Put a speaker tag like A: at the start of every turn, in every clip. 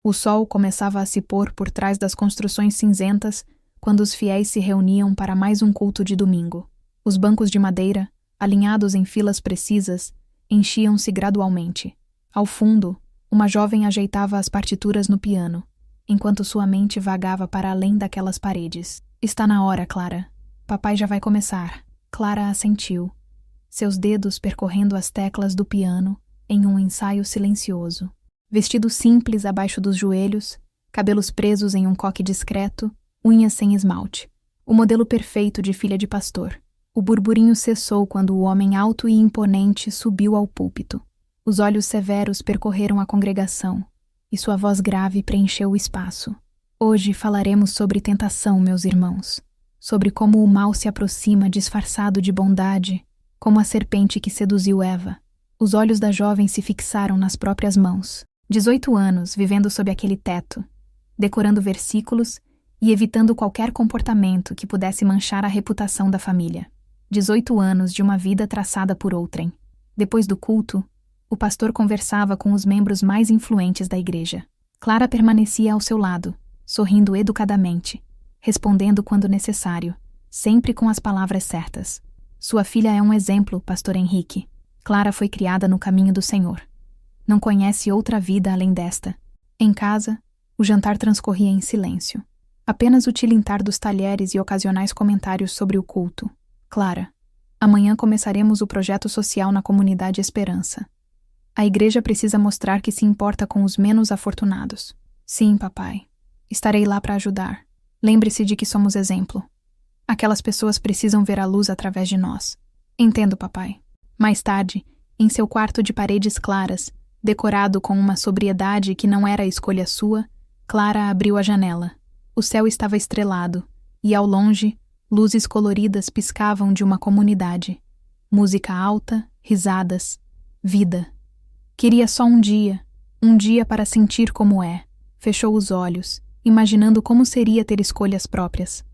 A: O sol começava a se pôr por trás das construções cinzentas quando os fiéis se reuniam para mais um culto de domingo. Os bancos de madeira, alinhados em filas precisas, enchiam-se gradualmente. Ao fundo, uma jovem ajeitava as partituras no piano, enquanto sua mente vagava para além daquelas paredes. Está na hora, Clara. Papai já vai começar. Clara assentiu, seus dedos percorrendo as teclas do piano em um ensaio silencioso. Vestido simples abaixo dos joelhos, cabelos presos em um coque discreto, unhas sem esmalte. O modelo perfeito de filha de pastor. O burburinho cessou quando o homem alto e imponente subiu ao púlpito. Os olhos severos percorreram a congregação, e sua voz grave preencheu o espaço. Hoje falaremos sobre tentação, meus irmãos. Sobre como o mal se aproxima disfarçado de bondade, como a serpente que seduziu Eva. Os olhos da jovem se fixaram nas próprias mãos. 18 anos vivendo sob aquele teto, decorando versículos e evitando qualquer comportamento que pudesse manchar a reputação da família. 18 anos de uma vida traçada por outrem. Depois do culto, o pastor conversava com os membros mais influentes da igreja. Clara permanecia ao seu lado, sorrindo educadamente, respondendo quando necessário, sempre com as palavras certas. Sua filha é um exemplo, pastor Henrique. Clara foi criada no caminho do Senhor. Não conhece outra vida além desta. Em casa, o jantar transcorria em silêncio. Apenas o tilintar dos talheres e ocasionais comentários sobre o culto. Clara, amanhã começaremos o projeto social na comunidade Esperança. A igreja precisa mostrar que se importa com os menos afortunados. Sim, papai. Estarei lá para ajudar. Lembre-se de que somos exemplo. Aquelas pessoas precisam ver a luz através de nós. Entendo, papai. Mais tarde, em seu quarto de paredes claras, decorado com uma sobriedade que não era escolha sua, Clara abriu a janela. O céu estava estrelado, e ao longe, luzes coloridas piscavam de uma comunidade. Música alta, risadas, vida. Queria só um dia para sentir como é. Fechou os olhos, imaginando como seria ter escolhas próprias.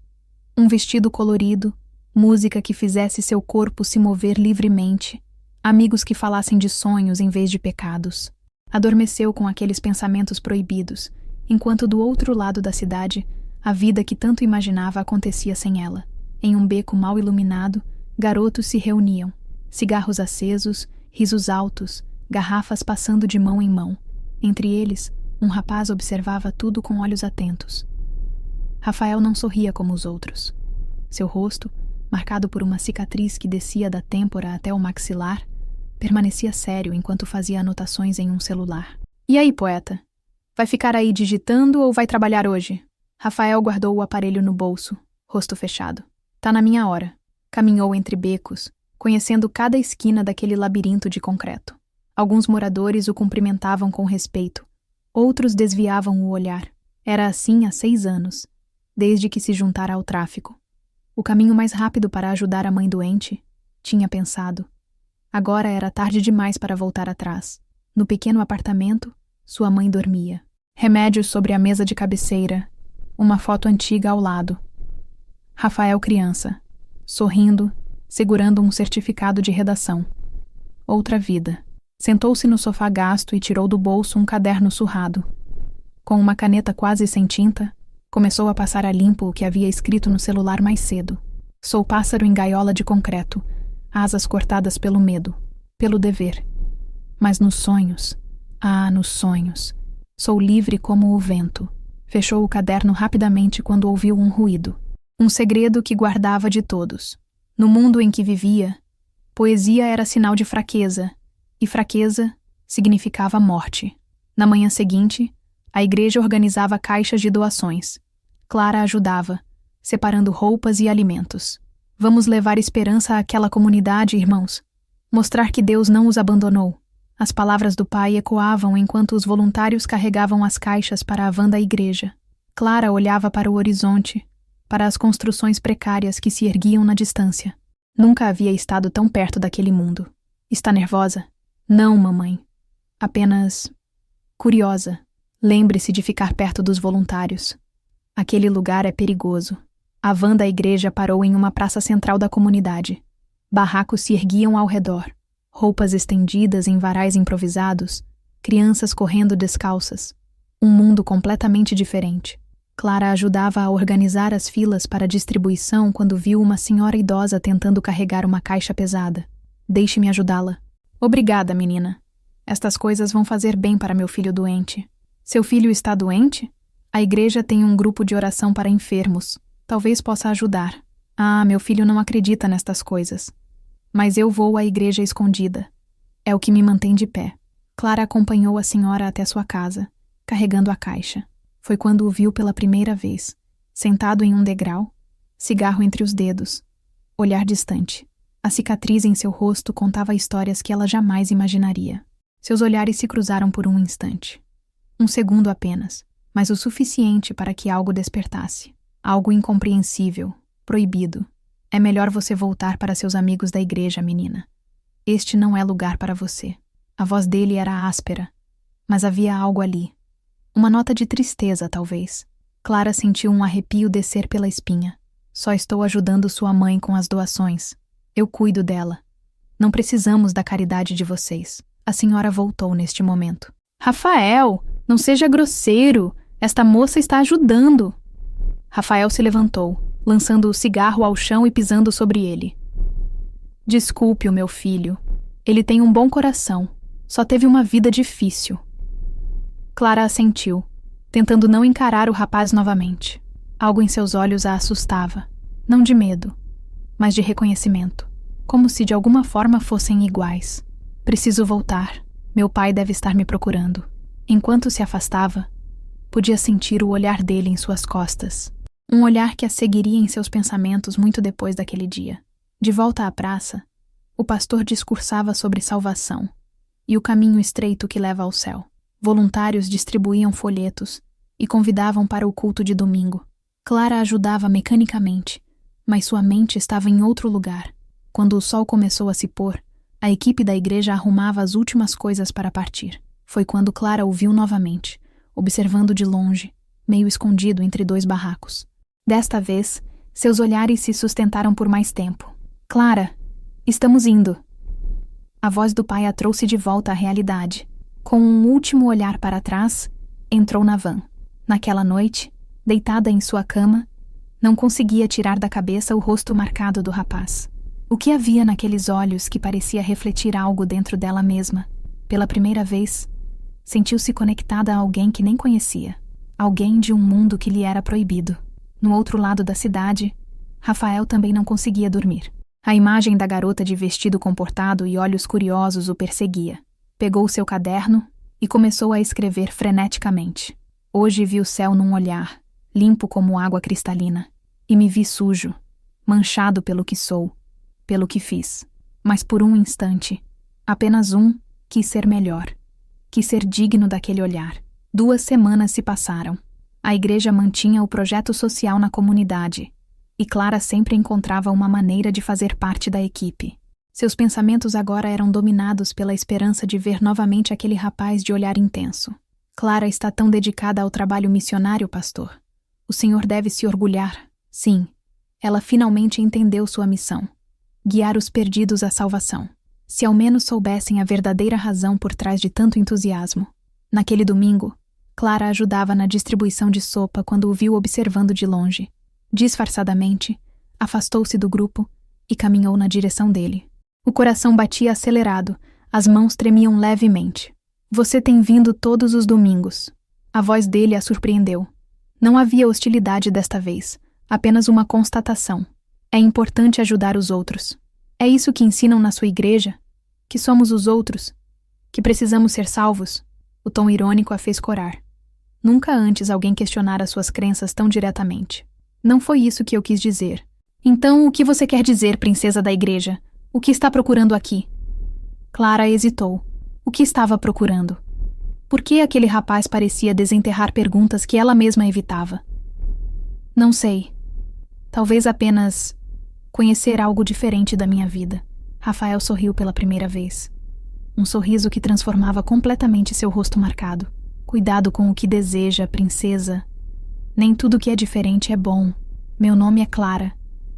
A: Um vestido colorido, música que fizesse seu corpo se mover livremente, amigos que falassem de sonhos em vez de pecados. Adormeceu com aqueles pensamentos proibidos, enquanto do outro lado da cidade, a vida que tanto imaginava acontecia sem ela. Em um beco mal iluminado, garotos se reuniam, cigarros acesos, risos altos, garrafas passando de mão em mão. Entre eles, um rapaz observava tudo com olhos atentos. Rafael não sorria como os outros. Seu rosto, marcado por uma cicatriz que descia da têmpora até o maxilar, permanecia sério enquanto fazia anotações em um celular. E aí, poeta? Vai ficar aí digitando ou vai trabalhar hoje? Rafael guardou o aparelho no bolso, rosto fechado. Tá na minha hora. Caminhou entre becos, conhecendo cada esquina daquele labirinto de concreto. Alguns moradores o cumprimentavam com respeito, outros desviavam o olhar. Era assim há 6 anos, desde que se juntara ao tráfico. O caminho mais rápido para ajudar a mãe doente, tinha pensado. Agora era tarde demais para voltar atrás. No pequeno apartamento, sua mãe dormia. Remédios sobre a mesa de cabeceira, uma foto antiga ao lado. Rafael criança, sorrindo, segurando um certificado de redação. Outra vida. Sentou-se no sofá gasto e tirou do bolso um caderno surrado. Com uma caneta quase sem tinta, começou a passar a limpo o que havia escrito no celular mais cedo. Sou pássaro em gaiola de concreto, asas cortadas pelo medo, pelo dever. Mas nos sonhos, nos sonhos, sou livre como o vento. Fechou o caderno rapidamente quando ouviu um ruído. Um segredo que guardava de todos. No mundo em que vivia, poesia era sinal de fraqueza, e fraqueza significava morte. Na manhã seguinte, a igreja organizava caixas de doações. Clara ajudava, separando roupas e alimentos. Vamos levar esperança àquela comunidade, irmãos. Mostrar que Deus não os abandonou. As palavras do pai ecoavam enquanto os voluntários carregavam as caixas para a van da igreja. Clara olhava para o horizonte, para as construções precárias que se erguiam na distância. Nunca havia estado tão perto daquele mundo. Está nervosa? Não, mamãe. Apenas curiosa. Lembre-se de ficar perto dos voluntários. Aquele lugar é perigoso. A van da igreja parou em uma praça central da comunidade. Barracos se erguiam ao redor. Roupas estendidas em varais improvisados, crianças correndo descalças. Um mundo completamente diferente. Clara ajudava a organizar as filas para a distribuição quando viu uma senhora idosa tentando carregar uma caixa pesada. Deixe-me ajudá-la. Obrigada, menina. Estas coisas vão fazer bem para meu filho doente. Seu filho está doente? A igreja tem um grupo de oração para enfermos. Talvez possa ajudar. Ah, meu filho não acredita nestas coisas. Mas eu vou à igreja escondida. É o que me mantém de pé. Clara acompanhou a senhora até sua casa, carregando a caixa. Foi quando o viu pela primeira vez, sentado em um degrau, cigarro entre os dedos, olhar distante. A cicatriz em seu rosto contava histórias que ela jamais imaginaria. Seus olhares se cruzaram por um instante. Um segundo apenas, mas o suficiente para que algo despertasse. Algo incompreensível, proibido. É melhor você voltar para seus amigos da igreja, menina. Este não é lugar para você. A voz dele era áspera, mas havia algo ali. Uma nota de tristeza, talvez. Clara sentiu um arrepio descer pela espinha. Só estou ajudando sua mãe com as doações. Eu cuido dela. Não precisamos da caridade de vocês. A senhora voltou neste momento. Rafael, não seja grosseiro. Esta moça está ajudando. Rafael se levantou, lançando o cigarro ao chão e pisando sobre ele. Desculpe o meu filho. Ele tem um bom coração. Só teve uma vida difícil. Clara assentiu, tentando não encarar o rapaz novamente. Algo em seus olhos a assustava, não de medo, mas de reconhecimento, como se de alguma forma fossem iguais. Preciso voltar. Meu pai deve estar me procurando. Enquanto se afastava, podia sentir o olhar dele em suas costas. Um olhar que a seguiria em seus pensamentos muito depois daquele dia. De volta à praça, o pastor discursava sobre salvação e o caminho estreito que leva ao céu. Voluntários distribuíam folhetos e convidavam para o culto de domingo. Clara ajudava mecanicamente, mas sua mente estava em outro lugar. Quando o sol começou a se pôr, a equipe da igreja arrumava as últimas coisas para partir. Foi quando Clara o viu novamente, observando de longe, meio escondido entre dois barracos. Desta vez, seus olhares se sustentaram por mais tempo. Clara, estamos indo. A voz do pai a trouxe de volta à realidade. Com um último olhar para trás, entrou na van. Naquela noite, deitada em sua cama, não conseguia tirar da cabeça o rosto marcado do rapaz. O que havia naqueles olhos que parecia refletir algo dentro dela mesma? Pela primeira vez, sentiu-se conectada a alguém que nem conhecia. Alguém de um mundo que lhe era proibido. No outro lado da cidade, Rafael também não conseguia dormir. A imagem da garota de vestido comportado e olhos curiosos o perseguia. Pegou seu caderno e começou a escrever freneticamente. Hoje vi o céu num olhar, limpo como água cristalina, e me vi sujo, manchado pelo que sou, pelo que fiz. Mas por um instante, apenas quis ser melhor, quis ser digno daquele olhar. 2 semanas se passaram. A igreja mantinha o projeto social na comunidade, e Clara sempre encontrava uma maneira de fazer parte da equipe. Seus pensamentos agora eram dominados pela esperança de ver novamente aquele rapaz de olhar intenso. Clara está tão dedicada ao trabalho missionário, pastor. O senhor deve se orgulhar. Sim, ela finalmente entendeu sua missão. Guiar os perdidos à salvação. Se ao menos soubessem a verdadeira razão por trás de tanto entusiasmo. Naquele domingo, Clara ajudava na distribuição de sopa quando o viu observando de longe. Disfarçadamente, afastou-se do grupo e caminhou na direção dele. O coração batia acelerado, as mãos tremiam levemente. Você tem vindo todos os domingos. A voz dele a surpreendeu. Não havia hostilidade desta vez, apenas uma constatação. É importante ajudar os outros. É isso que ensinam na sua igreja? Que somos os outros? Que precisamos ser salvos? O tom irônico a fez corar. Nunca antes alguém questionara suas crenças tão diretamente. Não foi isso que eu quis dizer. Então, o que você quer dizer, princesa da igreja? O que está procurando aqui? Clara hesitou. O que estava procurando? Por que aquele rapaz parecia desenterrar perguntas que ela mesma evitava? Não sei. Talvez apenas conhecer algo diferente da minha vida. Rafael sorriu pela primeira vez. Um sorriso que transformava completamente seu rosto marcado. Cuidado com o que deseja, princesa. Nem tudo que é diferente é bom. Meu nome é Clara,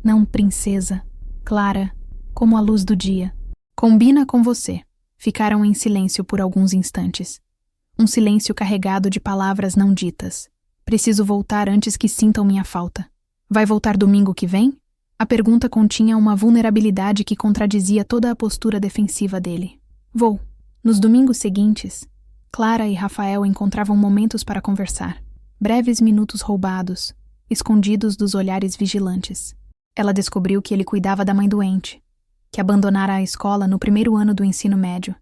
A: não princesa. Clara, como a luz do dia. Combina com você. Ficaram em silêncio por alguns instantes. Um silêncio carregado de palavras não ditas. Preciso voltar antes que sintam minha falta. Vai voltar domingo que vem? A pergunta continha uma vulnerabilidade que contradizia toda a postura defensiva dele. Vou. Nos domingos seguintes, Clara e Rafael encontravam momentos para conversar. Breves minutos roubados, escondidos dos olhares vigilantes. Ela descobriu que ele cuidava da mãe doente, que abandonara a escola no primeiro ano do ensino médio,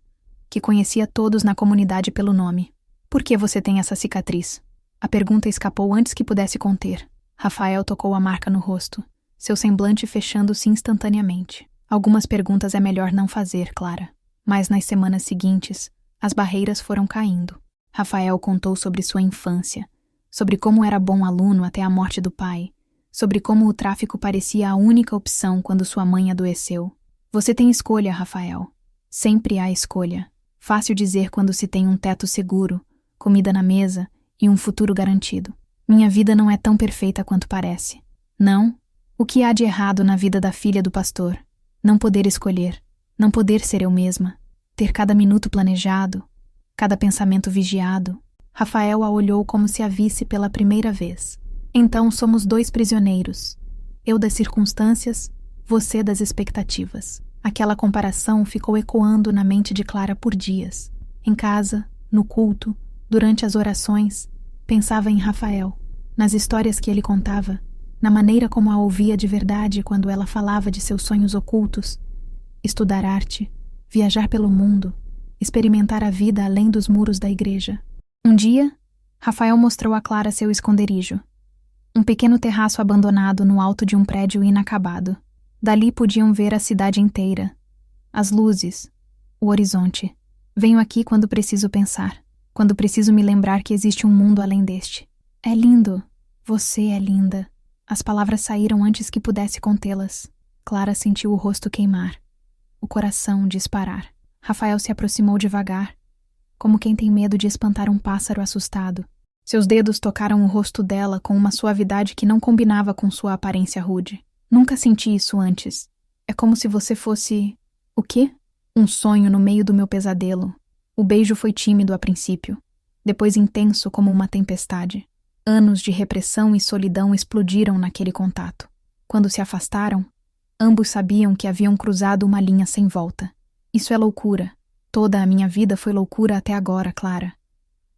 A: que conhecia todos na comunidade pelo nome. Por que você tem essa cicatriz? A pergunta escapou antes que pudesse conter. Rafael tocou a marca no rosto, seu semblante fechando-se instantaneamente. Algumas perguntas é melhor não fazer, Clara. Mas nas semanas seguintes, as barreiras foram caindo. Rafael contou sobre sua infância, sobre como era bom aluno até a morte do pai, sobre como o tráfico parecia a única opção quando sua mãe adoeceu. Você tem escolha, Rafael. Sempre há escolha. Fácil dizer quando se tem um teto seguro, comida na mesa e um futuro garantido. Minha vida não é tão perfeita quanto parece. Não? O que há de errado na vida da filha do pastor? Não poder escolher, não poder ser eu mesma, ter cada minuto planejado, cada pensamento vigiado. Rafael a olhou como se a visse pela primeira vez. Então somos dois prisioneiros. Eu das circunstâncias, você das expectativas. Aquela comparação ficou ecoando na mente de Clara por dias. Em casa, no culto, durante as orações, pensava em Rafael, nas histórias que ele contava, na maneira como a ouvia de verdade quando ela falava de seus sonhos ocultos. Estudar arte, viajar pelo mundo, experimentar a vida além dos muros da igreja. Um dia, Rafael mostrou a Clara seu esconderijo. Um pequeno terraço abandonado no alto de um prédio inacabado. Dali podiam ver a cidade inteira, as luzes, o horizonte. Venho aqui quando preciso pensar, quando preciso me lembrar que existe um mundo além deste. É lindo. Você é linda. As palavras saíram antes que pudesse contê-las. Clara sentiu o rosto queimar, o coração disparar. Rafael se aproximou devagar, como quem tem medo de espantar um pássaro assustado. Seus dedos tocaram o rosto dela com uma suavidade que não combinava com sua aparência rude. Nunca senti isso antes. É como se você fosse... O quê? Um sonho no meio do meu pesadelo. O beijo foi tímido a princípio, depois intenso como uma tempestade. Anos de repressão e solidão explodiram naquele contato. Quando se afastaram, ambos sabiam que haviam cruzado uma linha sem volta. Isso é loucura. Toda a minha vida foi loucura até agora, Clara.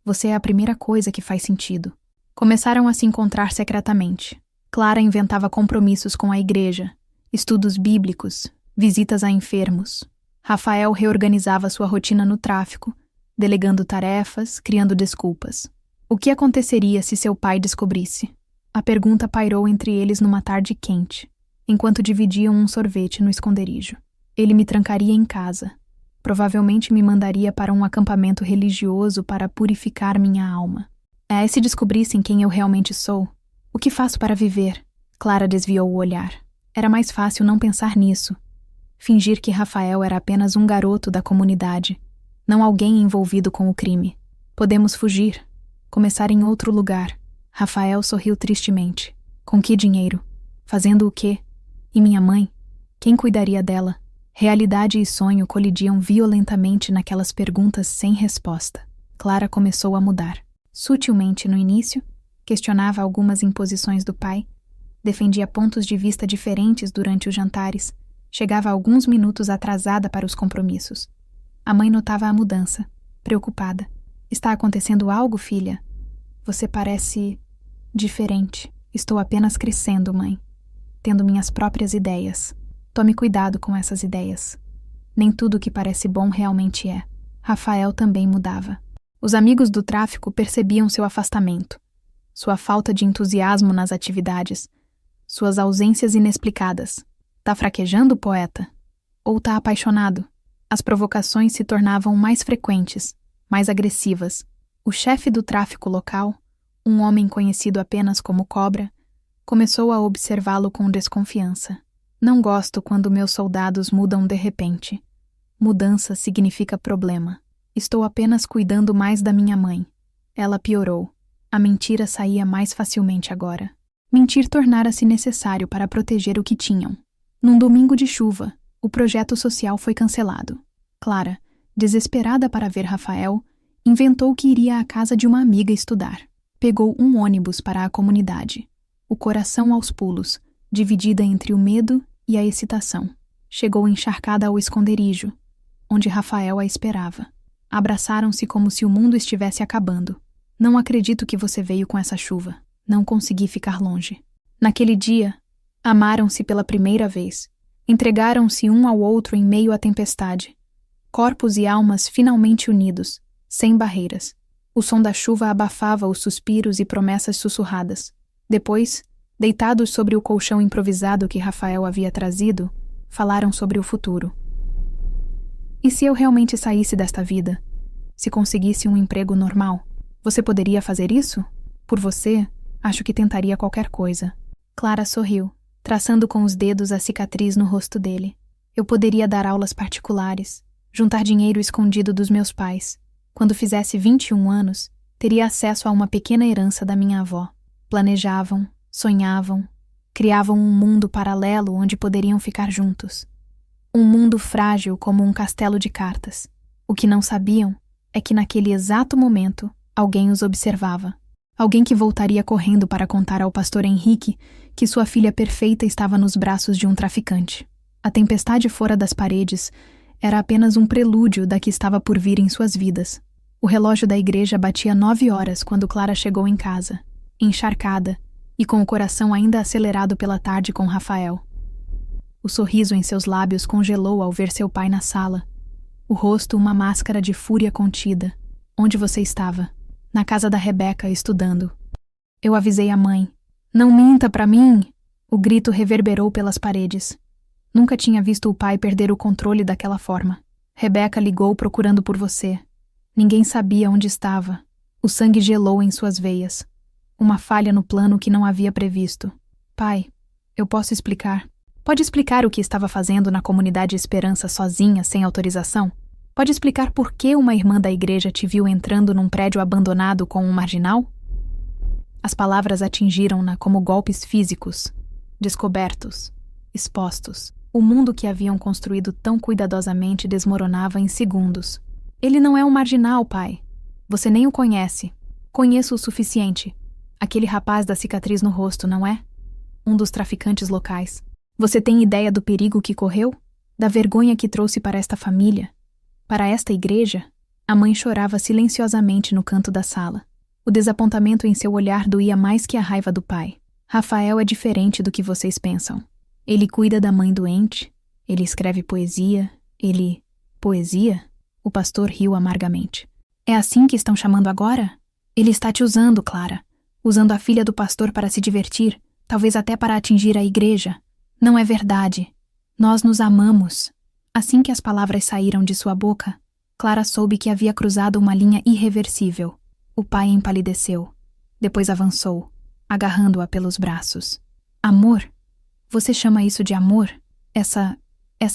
A: Você é a primeira coisa que faz sentido. Começaram a se encontrar secretamente. Clara inventava compromissos com a igreja, estudos bíblicos, visitas a enfermos. Rafael reorganizava sua rotina no tráfico, delegando tarefas, criando desculpas. O que aconteceria se seu pai descobrisse? A pergunta pairou entre eles numa tarde quente, enquanto dividiam um sorvete no esconderijo. Ele me trancaria em casa. Provavelmente me mandaria para um acampamento religioso para purificar minha alma. E se descobrissem quem eu realmente sou? O que faço para viver? Clara desviou o olhar. Era mais fácil não pensar nisso. Fingir que Rafael era apenas um garoto da comunidade, não alguém envolvido com o crime. Podemos fugir. Começar em outro lugar. Rafael sorriu tristemente. Com que dinheiro? Fazendo o quê? E minha mãe? Quem cuidaria dela? Realidade e sonho colidiam violentamente naquelas perguntas sem resposta. Clara começou a mudar. Sutilmente no início, questionava algumas imposições do pai, defendia pontos de vista diferentes durante os jantares, chegava alguns minutos atrasada para os compromissos. A mãe notava a mudança, preocupada. Está acontecendo algo, filha? Você parece... diferente. Estou apenas crescendo, mãe. Tendo minhas próprias ideias. Tome cuidado com essas ideias. Nem tudo que parece bom realmente é. Rafael também mudava. Os amigos do tráfico percebiam seu afastamento, sua falta de entusiasmo nas atividades, suas ausências inexplicadas. Tá fraquejando, poeta? Ou tá apaixonado? As provocações se tornavam mais frequentes, mais agressivas. O chefe do tráfico local, um homem conhecido apenas como Cobra, começou a observá-lo com desconfiança. Não gosto quando meus soldados mudam de repente. Mudança significa problema. Estou apenas cuidando mais da minha mãe. Ela piorou. A mentira saía mais facilmente agora. Mentir tornara-se necessário para proteger o que tinham. Num domingo de chuva, o projeto social foi cancelado. Clara, desesperada para ver Rafael, Inventou que iria à casa de uma amiga estudar. Pegou um ônibus para a comunidade. O coração aos pulos, dividida entre o medo e a excitação. Chegou encharcada ao esconderijo, onde Rafael a esperava. Abraçaram-se como se o mundo estivesse acabando. Não acredito que você veio com essa chuva. Não consegui ficar longe. Naquele dia, amaram-se pela primeira vez. Entregaram-se um ao outro em meio à tempestade. Corpos e almas finalmente unidos, sem barreiras. O som da chuva abafava os suspiros e promessas sussurradas. Depois, deitados sobre o colchão improvisado que Rafael havia trazido, falaram sobre o futuro. E se eu realmente saísse desta vida? Se conseguisse um emprego normal? Você poderia fazer isso? Por você, acho que tentaria qualquer coisa. Clara sorriu, traçando com os dedos a cicatriz no rosto dele. Eu poderia dar aulas particulares, juntar dinheiro escondido dos meus pais. Quando fizesse 21 anos, teria acesso a uma pequena herança da minha avó. Planejavam, sonhavam, criavam um mundo paralelo onde poderiam ficar juntos. Um mundo frágil como um castelo de cartas. O que não sabiam é que naquele exato momento alguém os observava. Alguém que voltaria correndo para contar ao pastor Henrique que sua filha perfeita estava nos braços de um traficante. A tempestade fora das paredes era apenas um prelúdio da que estava por vir em suas vidas. O relógio da igreja batia 9 horas quando Clara chegou em casa, encharcada e com o coração ainda acelerado pela tarde com Rafael. O sorriso em seus lábios congelou ao ver seu pai na sala. O rosto uma máscara de fúria contida. Onde você estava? Na casa da Rebeca, estudando. Eu avisei a mãe. Não minta pra mim! O grito reverberou pelas paredes. Nunca tinha visto o pai perder o controle daquela forma. Rebeca ligou procurando por você. Ninguém sabia onde estava. O sangue gelou em suas veias. Uma falha no plano que não havia previsto. Pai, eu posso explicar. Pode explicar o que estava fazendo na comunidade Esperança sozinha, sem autorização? Pode explicar por que uma irmã da igreja te viu entrando num prédio abandonado com um marginal? As palavras atingiram-na como golpes físicos, descobertos, expostos. O mundo que haviam construído tão cuidadosamente desmoronava em segundos. Ele não é um marginal, pai. Você nem o conhece. Conheço o suficiente. Aquele rapaz da cicatriz no rosto, não é? Um dos traficantes locais. Você tem ideia do perigo que correu? Da vergonha que trouxe para esta família? Para esta igreja? A mãe chorava silenciosamente no canto da sala. O desapontamento em seu olhar doía mais que a raiva do pai. Rafael é diferente do que vocês pensam. Ele cuida da mãe doente, ele escreve poesia, ele... Poesia? O pastor riu amargamente. É assim que estão chamando agora? Ele está te usando, Clara. Usando a filha do pastor para se divertir, talvez até para atingir a igreja. Não é verdade. Nós nos amamos. Assim que as palavras saíram de sua boca, Clara soube que havia cruzado uma linha irreversível. O pai empalideceu. Depois avançou, agarrando-a pelos braços. Amor? Você chama isso de amor? Essa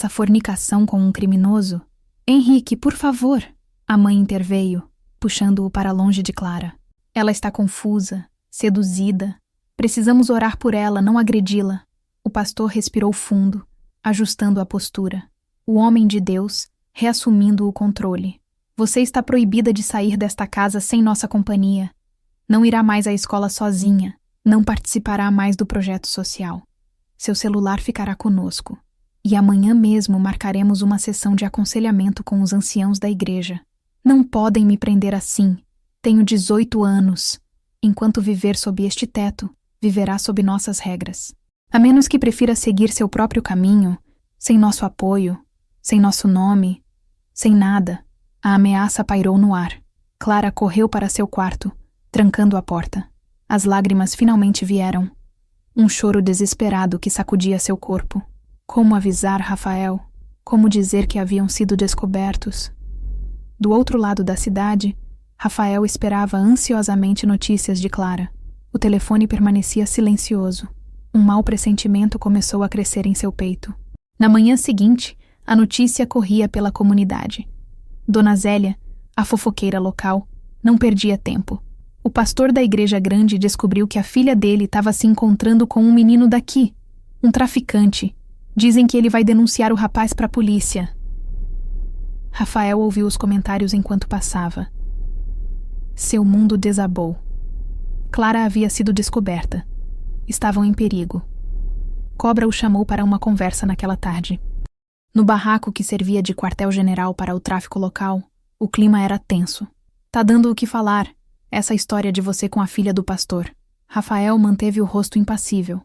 A: fornicação com um criminoso? Henrique, por favor! A mãe interveio, puxando-o para longe de Clara. Ela está confusa, seduzida. Precisamos orar por ela, não agredi-la. O pastor respirou fundo, ajustando a postura. O homem de Deus, reassumindo o controle. Você está proibida de sair desta casa sem nossa companhia. Não irá mais à escola sozinha. Não participará mais do projeto social. Seu celular ficará conosco. E amanhã mesmo marcaremos uma sessão de aconselhamento com os anciãos da igreja. Não podem me prender assim. Tenho 18 anos. Enquanto viver sob este teto, viverá sob nossas regras. A menos que prefira seguir seu próprio caminho, sem nosso apoio, sem nosso nome, sem nada. A ameaça pairou no ar. Clara correu para seu quarto, trancando a porta. As lágrimas finalmente vieram. Um choro desesperado que sacudia seu corpo. Como avisar Rafael? Como dizer que haviam sido descobertos? Do outro lado da cidade, Rafael esperava ansiosamente notícias de Clara. O telefone permanecia silencioso. Um mau pressentimento começou a crescer em seu peito. Na manhã seguinte, a notícia corria pela comunidade. Dona Zélia, a fofoqueira local, não perdia tempo. O pastor da igreja grande descobriu que a filha dele estava se encontrando com um menino daqui, um traficante. Dizem que ele vai denunciar o rapaz para a polícia. Rafael ouviu os comentários enquanto passava. Seu mundo desabou. Clara havia sido descoberta. Estavam em perigo. Cobra o chamou para uma conversa naquela tarde. No barraco que servia de quartel-general para o tráfico local, o clima era tenso. Tá dando o que falar, essa história de você com a filha do pastor. Rafael manteve o rosto impassível,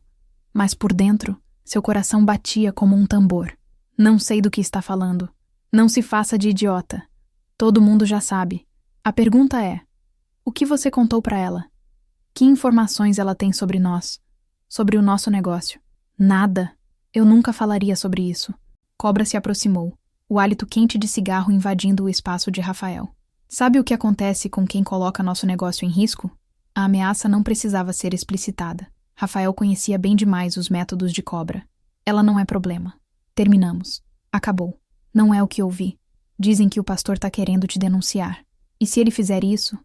A: mas por dentro, seu coração batia como um tambor. Não sei do que está falando. Não se faça de idiota. Todo mundo já sabe. A pergunta é: o que você contou para ela? Que informações ela tem sobre nós? Sobre o nosso negócio? Nada. Eu nunca falaria sobre isso. Cobra se aproximou, o hálito quente de cigarro invadindo o espaço de Rafael. Sabe o que acontece com quem coloca nosso negócio em risco? A ameaça não precisava ser explicitada. Rafael conhecia bem demais os métodos de Cobra. Ela não é problema. Terminamos. Acabou. Não é o que ouvi. Dizem que o pastor tá querendo te denunciar. E se ele fizer isso,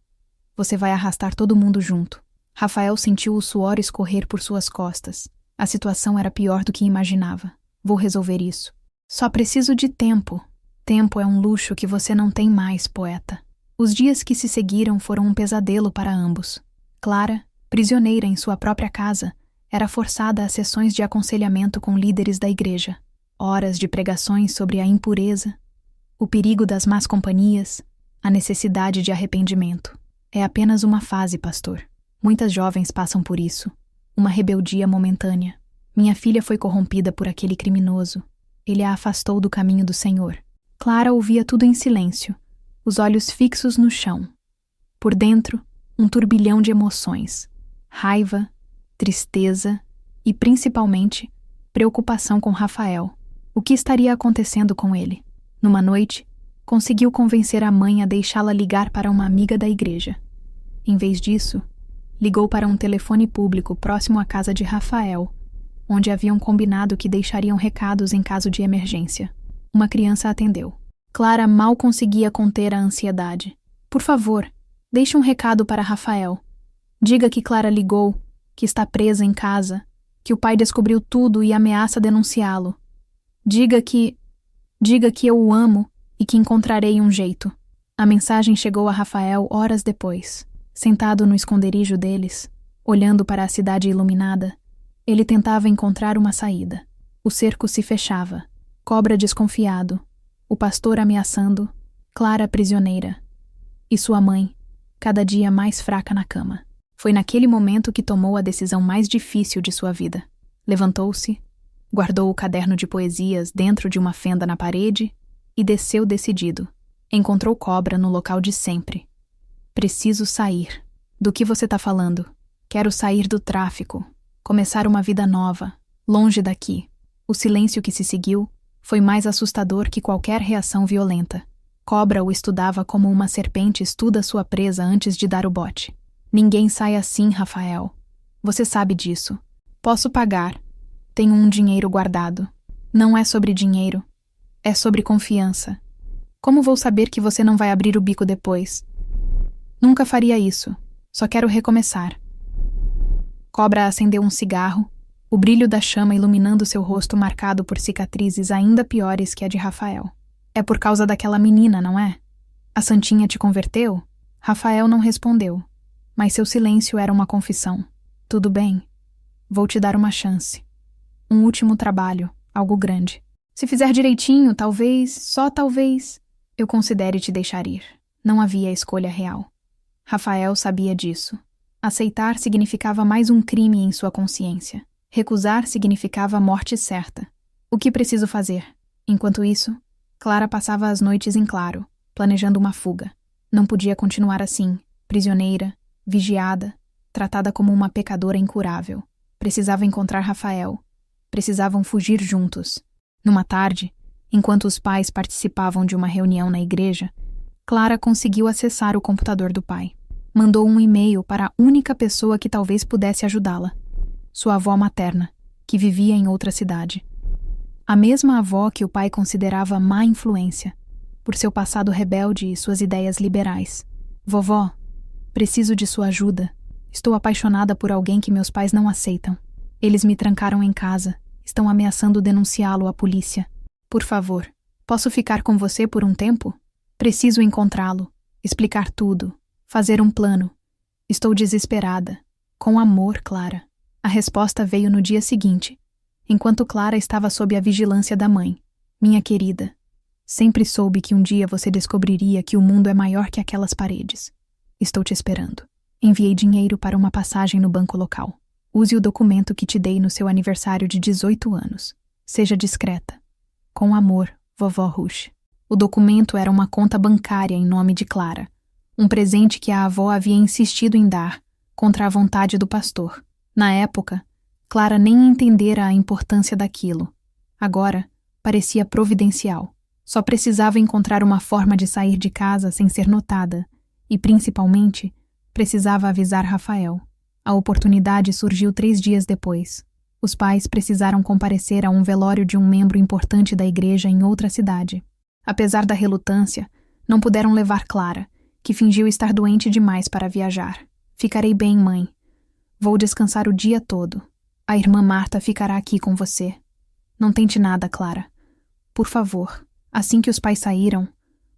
A: você vai arrastar todo mundo junto. Rafael sentiu o suor escorrer por suas costas. A situação era pior do que imaginava. Vou resolver isso. Só preciso de tempo. Tempo é um luxo que você não tem mais, poeta. Os dias que se seguiram foram um pesadelo para ambos. Clara, prisioneira em sua própria casa, era forçada a sessões de aconselhamento com líderes da igreja. Horas de pregações sobre a impureza, o perigo das más companhias, a necessidade de arrependimento. É apenas uma fase, pastor. Muitas jovens passam por isso. Uma rebeldia momentânea. Minha filha foi corrompida por aquele criminoso. Ele a afastou do caminho do Senhor. Clara ouvia tudo em silêncio, os olhos fixos no chão. Por dentro, um turbilhão de emoções. Raiva, tristeza e, principalmente, preocupação com Rafael. O que estaria acontecendo com ele? Numa noite, conseguiu convencer a mãe a deixá-la ligar para uma amiga da igreja. Em vez disso, ligou para um telefone público próximo à casa de Rafael, onde haviam combinado que deixariam recados em caso de emergência. Uma criança atendeu. Clara mal conseguia conter a ansiedade. Por favor, deixe um recado para Rafael. Diga que Clara ligou, que está presa em casa, que o pai descobriu tudo e ameaça denunciá-lo. Diga que eu o amo e que encontrarei um jeito. A mensagem chegou a Rafael horas depois. Sentado no esconderijo deles, olhando para a cidade iluminada, ele tentava encontrar uma saída. O cerco se fechava. Cobra desconfiado. O pastor ameaçando. Clara prisioneira. E sua mãe, cada dia mais fraca na cama. Foi naquele momento que tomou a decisão mais difícil de sua vida. Levantou-se, guardou o caderno de poesias dentro de uma fenda na parede e desceu decidido. Encontrou Cobra no local de sempre. Preciso sair. Do que você tá falando? Quero sair do tráfico. Começar uma vida nova, longe daqui. O silêncio que se seguiu foi mais assustador que qualquer reação violenta. Cobra o estudava como uma serpente estuda sua presa antes de dar o bote. Ninguém sai assim, Rafael. Você sabe disso. Posso pagar. Tenho um dinheiro guardado. Não é sobre dinheiro. É sobre confiança. Como vou saber que você não vai abrir o bico depois? Nunca faria isso. Só quero recomeçar. Cobra acendeu um cigarro, o brilho da chama iluminando seu rosto marcado por cicatrizes ainda piores que a de Rafael. É por causa daquela menina, não é? A santinha te converteu? Rafael não respondeu, mas seu silêncio era uma confissão. Tudo bem. Vou te dar uma chance. Um último trabalho, algo grande. Se fizer direitinho, talvez, só talvez, eu considere te deixar ir. Não havia escolha real. Rafael sabia disso. Aceitar significava mais um crime em sua consciência. Recusar significava morte certa. O que preciso fazer? Enquanto isso, Clara passava as noites em claro, planejando uma fuga. Não podia continuar assim, prisioneira, vigiada, tratada como uma pecadora incurável. Precisava encontrar Rafael. Precisavam fugir juntos. Numa tarde, enquanto os pais participavam de uma reunião na igreja, Clara conseguiu acessar o computador do pai. Mandou um e-mail para a única pessoa que talvez pudesse ajudá-la. Sua avó materna, que vivia em outra cidade. A mesma avó que o pai considerava má influência, por seu passado rebelde e suas ideias liberais. Vovó, preciso de sua ajuda. Estou apaixonada por alguém que meus pais não aceitam. Eles me trancaram em casa. Estão ameaçando denunciá-lo à polícia. Por favor, posso ficar com você por um tempo? Preciso encontrá-lo, explicar tudo, Fazer um plano. Estou desesperada. Com amor, Clara. A resposta veio no dia seguinte, enquanto Clara estava sob a vigilância da mãe. Minha querida, sempre soube que um dia você descobriria que o mundo é maior que aquelas paredes. Estou te esperando. Enviei dinheiro para uma passagem no banco local. Use o documento que te dei no seu aniversário de 18 anos. Seja discreta. Com amor, vovó Rush. O documento era uma conta bancária em nome de Clara, um presente que a avó havia insistido em dar, contra a vontade do pastor. Na época, Clara nem entendera a importância daquilo. Agora, parecia providencial. Só precisava encontrar uma forma de sair de casa sem ser notada e, principalmente, precisava avisar Rafael. A oportunidade surgiu 3 dias depois. Os pais precisaram comparecer a um velório de um membro importante da igreja em outra cidade. Apesar da relutância, não puderam levar Clara, que fingiu estar doente demais para viajar. Ficarei bem, mãe. Vou descansar o dia todo. A irmã Marta ficará aqui com você. Não tente nada, Clara. Por favor. Assim que os pais saíram,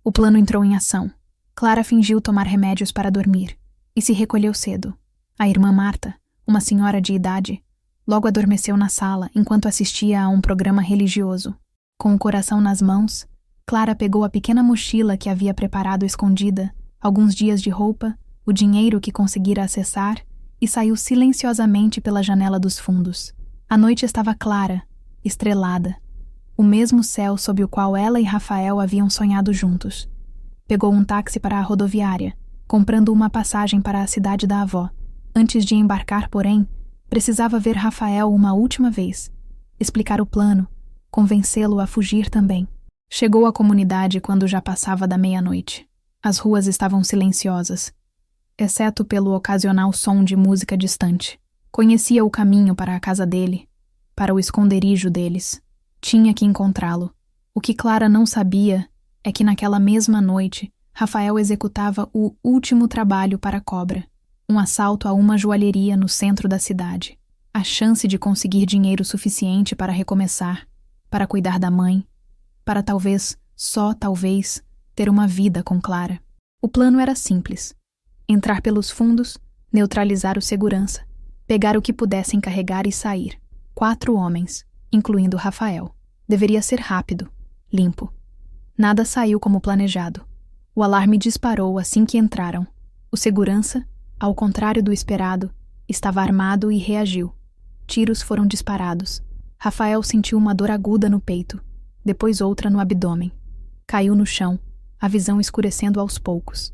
A: o plano entrou em ação. Clara fingiu tomar remédios para dormir e se recolheu cedo. A irmã Marta, uma senhora de idade, logo adormeceu na sala enquanto assistia a um programa religioso. Com o coração nas mãos, Clara pegou a pequena mochila que havia preparado escondida, alguns dias de roupa, o dinheiro que conseguira acessar e saiu silenciosamente pela janela dos fundos. A noite estava clara, estrelada, o mesmo céu sob o qual ela e Rafael haviam sonhado juntos. Pegou um táxi para a rodoviária, comprando uma passagem para a cidade da avó. Antes de embarcar, porém, precisava ver Rafael uma última vez, explicar o plano, convencê-lo a fugir também. Chegou à comunidade quando já passava da meia-noite. As ruas estavam silenciosas, exceto pelo ocasional som de música distante. Conhecia o caminho para a casa dele, para o esconderijo deles. Tinha que encontrá-lo. O que Clara não sabia é que naquela mesma noite, Rafael executava o último trabalho para a cobra, um assalto a uma joalheria no centro da cidade. A chance de conseguir dinheiro suficiente para recomeçar, para cuidar da mãe, para talvez, só talvez, ter uma vida com Clara. O plano era simples. Entrar pelos fundos, neutralizar o segurança, pegar o que pudessem carregar e sair. 4 homens, incluindo Rafael. Deveria ser rápido, limpo. Nada saiu como planejado. O alarme disparou assim que entraram. O segurança, ao contrário do esperado, estava armado e reagiu. Tiros foram disparados. Rafael sentiu uma dor aguda no peito, depois outra no abdômen. Caiu no chão, a visão escurecendo aos poucos.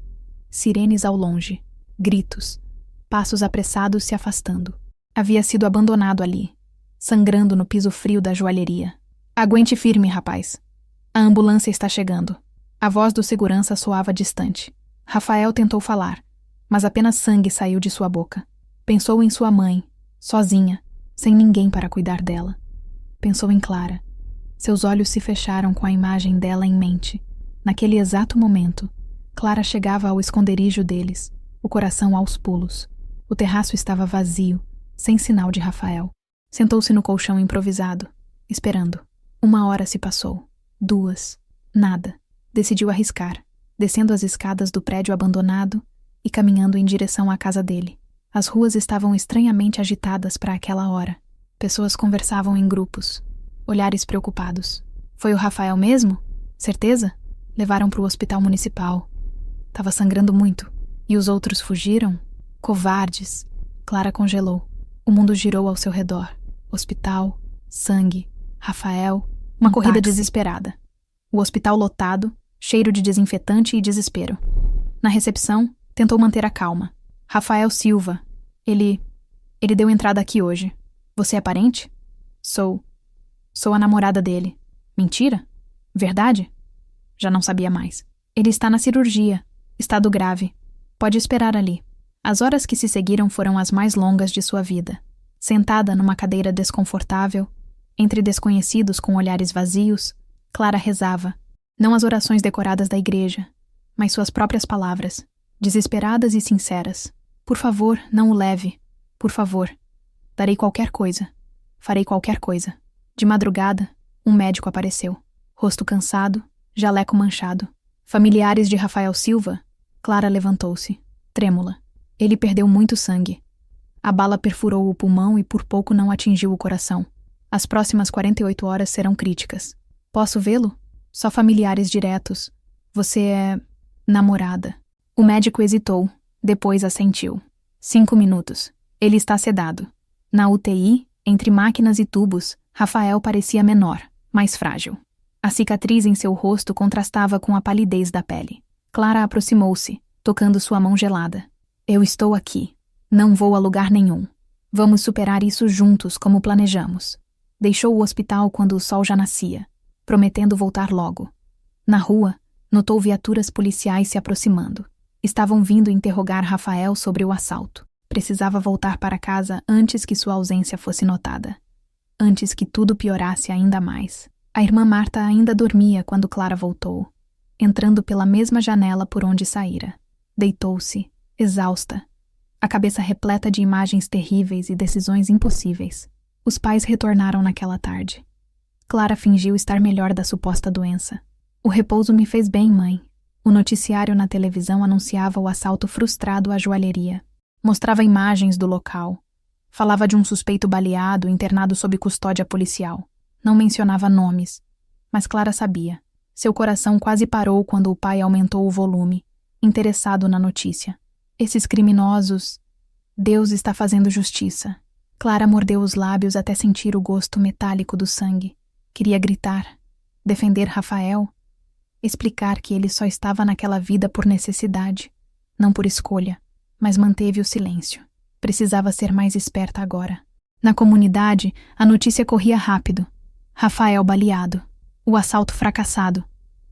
A: Sirenes ao longe, gritos, passos apressados se afastando. Havia sido abandonado ali, sangrando no piso frio da joalheria. Aguente firme, rapaz. A ambulância está chegando. A voz do segurança soava distante. Rafael tentou falar, mas apenas sangue saiu de sua boca. Pensou em sua mãe, sozinha, sem ninguém para cuidar dela. Pensou em Clara. Seus olhos se fecharam com a imagem dela em mente. Naquele exato momento, Clara chegava ao esconderijo deles, o coração aos pulos. O terraço estava vazio, sem sinal de Rafael. Sentou-se no colchão improvisado, esperando. 1 hora se passou. 2. Nada. Decidiu arriscar, descendo as escadas do prédio abandonado e caminhando em direção à casa dele. As ruas estavam estranhamente agitadas para aquela hora. Pessoas conversavam em grupos, olhares preocupados. Foi o Rafael mesmo? Certeza? Levaram para o hospital municipal. Tava sangrando muito. E os outros fugiram? Covardes. Clara congelou. O mundo girou ao seu redor. Hospital, sangue, Rafael, uma corrida desesperada. O hospital lotado, cheiro de desinfetante e desespero. Na recepção, tentou manter a calma. Rafael Silva. Ele deu entrada aqui hoje. Você é parente? Sou a namorada dele. Mentira? Verdade? Já não sabia mais. Ele está na cirurgia. Estado grave. Pode esperar ali. As horas que se seguiram foram as mais longas de sua vida. Sentada numa cadeira desconfortável, entre desconhecidos com olhares vazios, Clara rezava. Não as orações decoradas da igreja, mas suas próprias palavras, desesperadas e sinceras. Por favor, não o leve. Por favor. Darei qualquer coisa. Farei qualquer coisa. De madrugada, um médico apareceu. Rosto cansado, jaleco manchado. Familiares de Rafael Silva? Clara levantou-se. trêmula. Ele perdeu muito sangue. A bala perfurou o pulmão e por pouco não atingiu o coração. As próximas 48 horas serão críticas. Posso vê-lo? Só familiares diretos. Você é... namorada. O médico hesitou, depois assentiu. 5 minutos. Ele está sedado. Na UTI, entre máquinas e tubos, Rafael parecia menor, mais frágil. A cicatriz em seu rosto contrastava com a palidez da pele. Clara aproximou-se, tocando sua mão gelada. Eu estou aqui. Não vou a lugar nenhum. Vamos superar isso juntos, como planejamos. Deixou o hospital quando o sol já nascia, prometendo voltar logo. Na rua, notou viaturas policiais se aproximando. Estavam vindo interrogar Rafael sobre o assalto. Precisava voltar para casa antes que sua ausência fosse notada. Antes que tudo piorasse ainda mais. A irmã Marta ainda dormia quando Clara voltou, entrando pela mesma janela por onde saíra. Deitou-se, exausta, a cabeça repleta de imagens terríveis e decisões impossíveis. Os pais retornaram naquela tarde. Clara fingiu estar melhor da suposta doença. O repouso me fez bem, mãe. O noticiário na televisão anunciava o assalto frustrado à joalheria. Mostrava imagens do local. Falava de um suspeito baleado internado sob custódia policial. Não mencionava nomes, mas Clara sabia. Seu coração quase parou quando o pai aumentou o volume, interessado na notícia. Esses criminosos... Deus está fazendo justiça. Clara mordeu os lábios até sentir o gosto metálico do sangue. Queria gritar, defender Rafael, explicar que ele só estava naquela vida por necessidade, não por escolha, mas manteve o silêncio. Precisava ser mais esperta agora. Na comunidade, a notícia corria rápido. Rafael baleado. O assalto fracassado.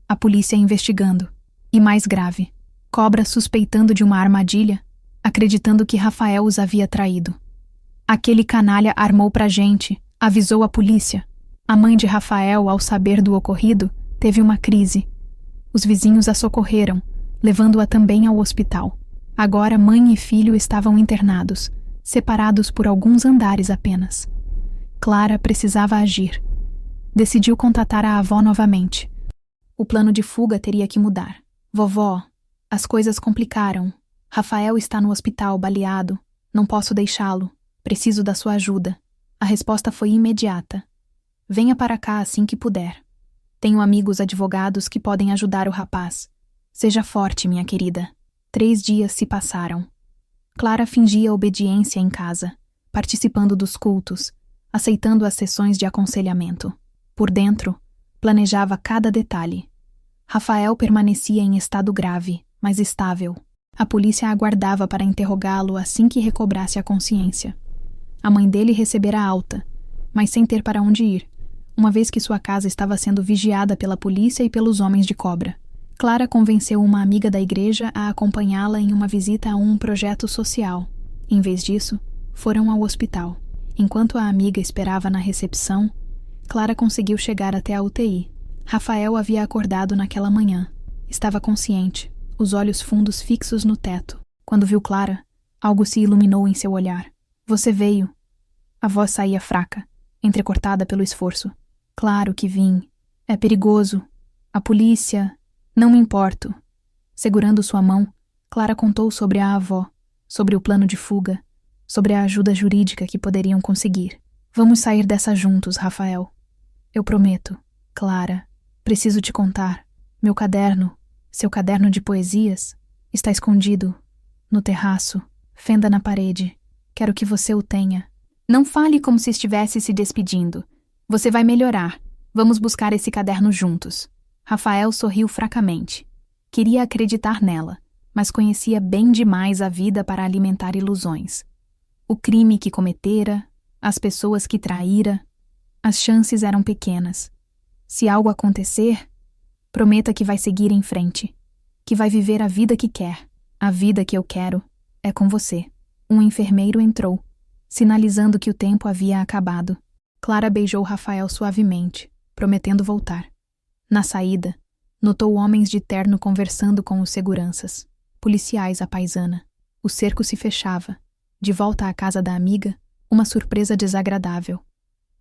A: A polícia investigando. E mais grave, Cobra suspeitando de uma armadilha, acreditando que Rafael os havia traído. Aquele canalha armou pra gente, avisou a polícia. A mãe de Rafael, ao saber do ocorrido, teve uma crise. Os vizinhos a socorreram, levando-a também ao hospital. Agora mãe e filho estavam internados, separados por alguns andares apenas. Clara precisava agir. Decidiu contatar a avó novamente. O plano de fuga teria que mudar. Vovó, as coisas complicaram. Rafael está no hospital, baleado. Não posso deixá-lo. Preciso da sua ajuda. A resposta foi imediata. Venha para cá assim que puder. Tenho amigos advogados que podem ajudar o rapaz. Seja forte, minha querida. 3 dias se passaram. Clara fingia obediência em casa, participando dos cultos, aceitando as sessões de aconselhamento. Por dentro, planejava cada detalhe. Rafael permanecia em estado grave, mas estável. A polícia aguardava para interrogá-lo assim que recobrasse a consciência. A mãe dele recebera alta, mas sem ter para onde ir, uma vez que sua casa estava sendo vigiada pela polícia e pelos homens de Cobra. Clara convenceu uma amiga da igreja a acompanhá-la em uma visita a um projeto social. Em vez disso, foram ao hospital. Enquanto a amiga esperava na recepção, Clara conseguiu chegar até a UTI. Rafael havia acordado naquela manhã. Estava consciente, os olhos fundos fixos no teto. Quando viu Clara, algo se iluminou em seu olhar. Você veio. A voz saía fraca, entrecortada pelo esforço. Claro que vim. É perigoso. A polícia... Não me importo. Segurando sua mão, Clara contou sobre a avó, sobre o plano de fuga, sobre a ajuda jurídica que poderiam conseguir. Vamos sair dessa juntos, Rafael. Eu prometo. Clara, preciso te contar. Meu caderno, seu caderno de poesias, está escondido no terraço, fenda na parede. Quero que você o tenha. Não fale como se estivesse se despedindo. Você vai melhorar. Vamos buscar esse caderno juntos. Rafael sorriu fracamente. Queria acreditar nela, mas conhecia bem demais a vida para alimentar ilusões. O crime que cometera, as pessoas que traíra, as chances eram pequenas. Se algo acontecer, prometa que vai seguir em frente, que vai viver a vida que quer. A vida que eu quero é com você. Um enfermeiro entrou, sinalizando que o tempo havia acabado. Clara beijou Rafael suavemente, prometendo voltar. Na saída, notou homens de terno conversando com os seguranças, policiais à paisana. O cerco se fechava. De volta à casa da amiga, uma surpresa desagradável.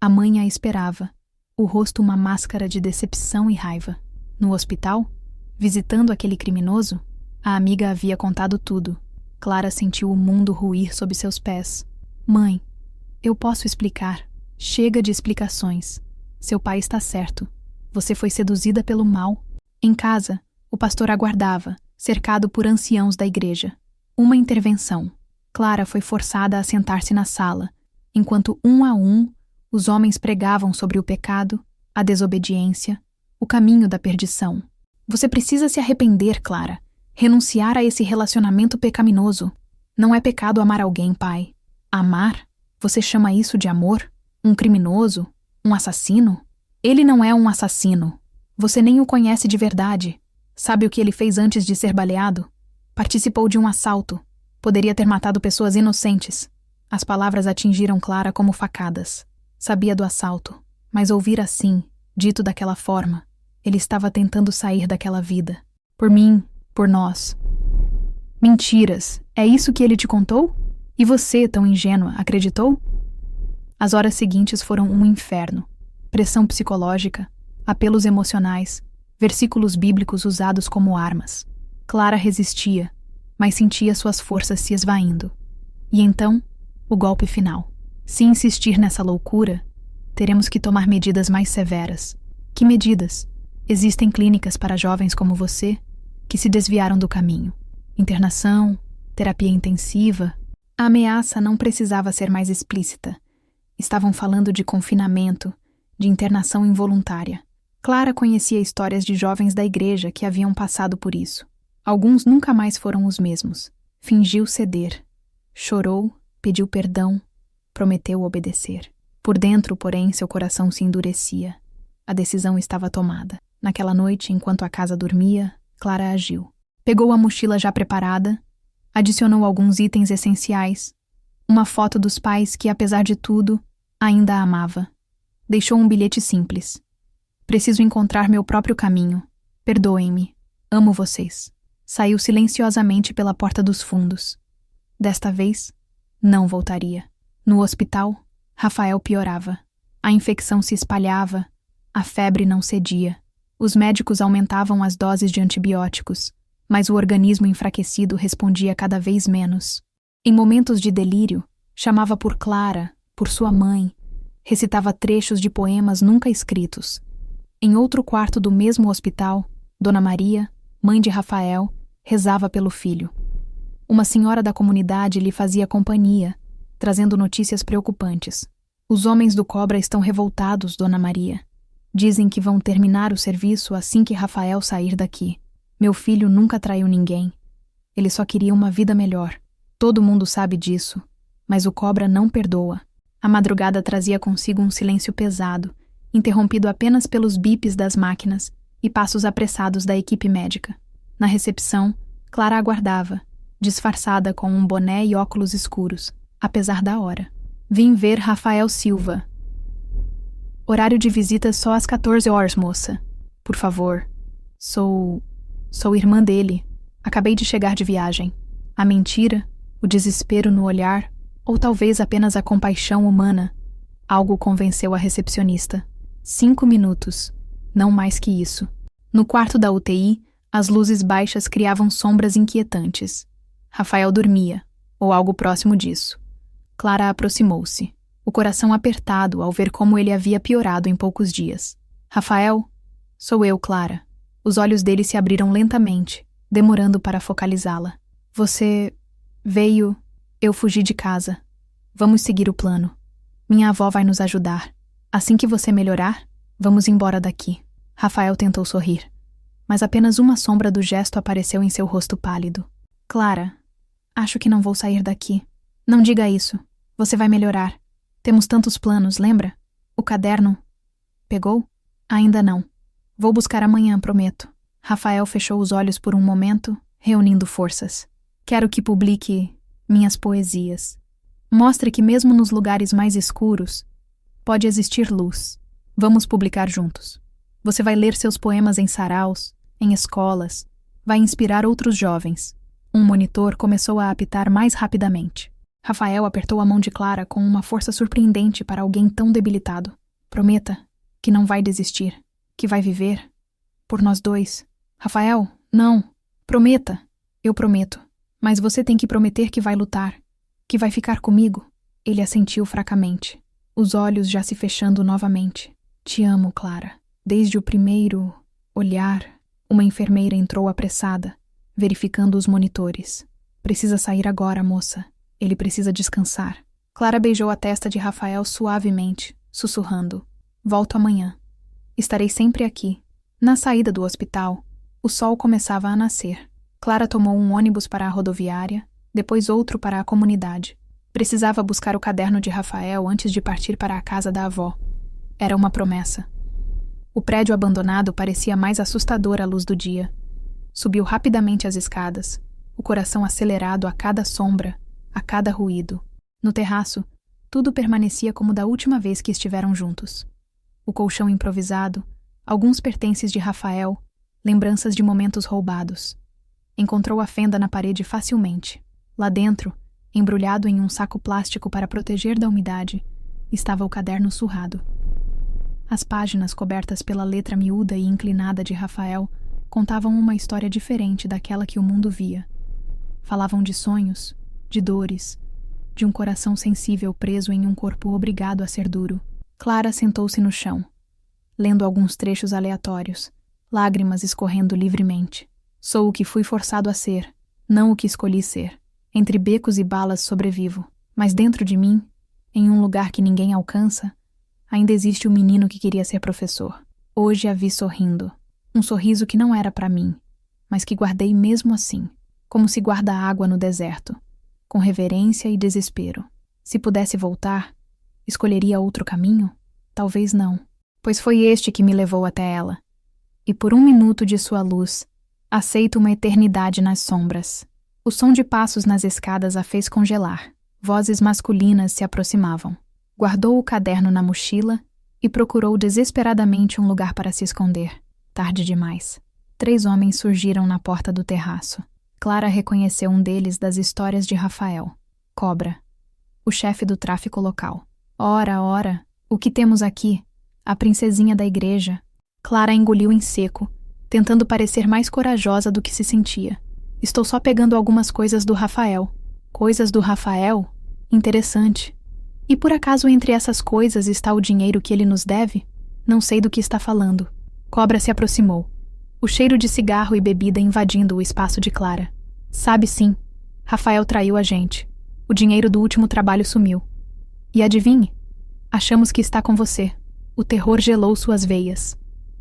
A: A mãe a esperava, o rosto uma máscara de decepção e raiva. No hospital, visitando aquele criminoso, a amiga havia contado tudo. Clara sentiu o mundo ruir sob seus pés. Mãe, eu posso explicar. Chega de explicações. Seu pai está certo. Você foi seduzida pelo mal. Em casa, o pastor aguardava, cercado por anciãos da igreja. Uma intervenção. Clara foi forçada a sentar-se na sala, enquanto um a um os homens pregavam sobre o pecado, a desobediência, o caminho da perdição. Você precisa se arrepender, Clara. Renunciar a esse relacionamento pecaminoso. Não é pecado amar alguém, pai. Amar? Você chama isso de amor? Um criminoso? Um assassino? Ele não é um assassino. Você nem o conhece de verdade. Sabe o que ele fez antes de ser baleado? Participou de um assalto. Poderia ter matado pessoas inocentes. As palavras atingiram Clara como facadas. Sabia do assalto, mas ouvir assim, dito daquela forma, ele estava tentando sair daquela vida. Por mim, por nós. Mentiras, é isso que ele te contou? E você, tão ingênua, acreditou? As horas seguintes foram um inferno. Pressão psicológica, apelos emocionais, versículos bíblicos usados como armas. Clara resistia, mas sentia suas forças se esvaindo. E então, o golpe final. Se insistir nessa loucura, teremos que tomar medidas mais severas. Que medidas? Existem clínicas para jovens como você que se desviaram do caminho. Internação, terapia intensiva. A ameaça não precisava ser mais explícita. Estavam falando de confinamento, de internação involuntária. Clara conhecia histórias de jovens da igreja que haviam passado por isso. Alguns nunca mais foram os mesmos. Fingiu ceder. Chorou, pediu perdão, prometeu obedecer. Por dentro, porém, seu coração se endurecia. A decisão estava tomada. Naquela noite, enquanto a casa dormia, Clara agiu. Pegou a mochila já preparada, adicionou alguns itens essenciais, uma foto dos pais que, apesar de tudo, ainda a amava. Deixou um bilhete simples. Preciso encontrar meu próprio caminho. Perdoem-me. Amo vocês. Saiu silenciosamente pela porta dos fundos. Desta vez, não voltaria. No hospital, Rafael piorava. A infecção se espalhava, a febre não cedia. Os médicos aumentavam as doses de antibióticos, mas o organismo enfraquecido respondia cada vez menos. Em momentos de delírio, chamava por Clara, por sua mãe, recitava trechos de poemas nunca escritos. Em outro quarto do mesmo hospital, Dona Maria, mãe de Rafael, rezava pelo filho. Uma senhora da comunidade lhe fazia companhia, trazendo notícias preocupantes. Os homens do Cobra estão revoltados, Dona Maria. Dizem que vão terminar o serviço assim que Rafael sair daqui. Meu filho nunca traiu ninguém. Ele só queria uma vida melhor. Todo mundo sabe disso, mas o Cobra não perdoa. A madrugada trazia consigo um silêncio pesado, interrompido apenas pelos bips das máquinas e passos apressados da equipe médica. Na recepção, Clara aguardava, disfarçada com um boné e óculos escuros, apesar da hora. Vim ver Rafael Silva. Horário de visita só às 14 horas, moça. Por favor. Sou irmã dele. Acabei de chegar de viagem. A mentira, o desespero no olhar, ou talvez apenas a compaixão humana, algo convenceu a recepcionista. 5 minutos. Não mais que isso. No quarto da UTI, as luzes baixas criavam sombras inquietantes. Rafael dormia, ou algo próximo disso. Clara aproximou-se, o coração apertado ao ver como ele havia piorado em poucos dias. Rafael? Sou eu, Clara. Os olhos dele se abriram lentamente, demorando para focalizá-la. Você veio... Eu fugi de casa. Vamos seguir o plano. Minha avó vai nos ajudar. Assim que você melhorar, vamos embora daqui. Rafael tentou sorrir, mas apenas uma sombra do gesto apareceu em seu rosto pálido. Clara, acho que não vou sair daqui. Não diga isso. Você vai melhorar. Temos tantos planos, lembra? O caderno... Pegou? Ainda não. Vou buscar amanhã, prometo. Rafael fechou os olhos por um momento, reunindo forças. Quero que publique minhas poesias. Mostre que mesmo nos lugares mais escuros, pode existir luz. Vamos publicar juntos. Você vai ler seus poemas em saraus, em escolas, vai inspirar outros jovens. Um monitor começou a apitar mais rapidamente. Rafael apertou a mão de Clara com uma força surpreendente para alguém tão debilitado. Prometa que não vai desistir, que vai viver. Por nós dois. Rafael, não. Prometa. Eu prometo. Mas você tem que prometer que vai lutar, que vai ficar comigo. Ele assentiu fracamente, os olhos já se fechando novamente. Te amo, Clara. Desde o primeiro olhar, uma enfermeira entrou apressada, verificando os monitores. Precisa sair agora, moça. Ele precisa descansar. Clara beijou a testa de Rafael suavemente, sussurrando. Volto amanhã. Estarei sempre aqui. Na saída do hospital, o sol começava a nascer. Clara tomou um ônibus para a rodoviária, depois outro para a comunidade. Precisava buscar o caderno de Rafael antes de partir para a casa da avó. Era uma promessa. O prédio abandonado parecia mais assustador à luz do dia. Subiu rapidamente as escadas, o coração acelerado a cada sombra, a cada ruído. No terraço, tudo permanecia como da última vez que estiveram juntos. O colchão improvisado, alguns pertences de Rafael, lembranças de momentos roubados. Encontrou a fenda na parede facilmente. Lá dentro, embrulhado em um saco plástico para proteger da umidade, estava o caderno surrado. As páginas cobertas pela letra miúda e inclinada de Rafael contavam uma história diferente daquela que o mundo via. Falavam de sonhos, de dores, de um coração sensível preso em um corpo obrigado a ser duro. Clara sentou-se no chão, lendo alguns trechos aleatórios, lágrimas escorrendo livremente. Sou o que fui forçado a ser, não o que escolhi ser. Entre becos e balas sobrevivo, mas dentro de mim, em um lugar que ninguém alcança, ainda existe o menino que queria ser professor. Hoje a vi sorrindo, um sorriso que não era para mim, mas que guardei mesmo assim, como se guarda água no deserto, com reverência e desespero. Se pudesse voltar, escolheria outro caminho? Talvez não, pois foi este que me levou até ela. E por um minuto de sua luz, aceito uma eternidade nas sombras. O som de passos nas escadas a fez congelar. Vozes masculinas se aproximavam. Guardou o caderno na mochila e procurou desesperadamente um lugar para se esconder. Tarde demais. 3 homens surgiram na porta do terraço. Clara reconheceu um deles das histórias de Rafael. Cobra, o chefe do tráfico local. Ora, ora, o que temos aqui? A princesinha da igreja. Clara engoliu em seco, tentando parecer mais corajosa do que se sentia. Estou só pegando algumas coisas do Rafael. Coisas do Rafael? Interessante. E por acaso entre essas coisas está o dinheiro que ele nos deve? Não sei do que está falando. Cobra se aproximou. O cheiro de cigarro e bebida invadindo o espaço de Clara. Sabe sim. Rafael traiu a gente. O dinheiro do último trabalho sumiu. E adivinhe? Achamos que está com você. O terror gelou suas veias.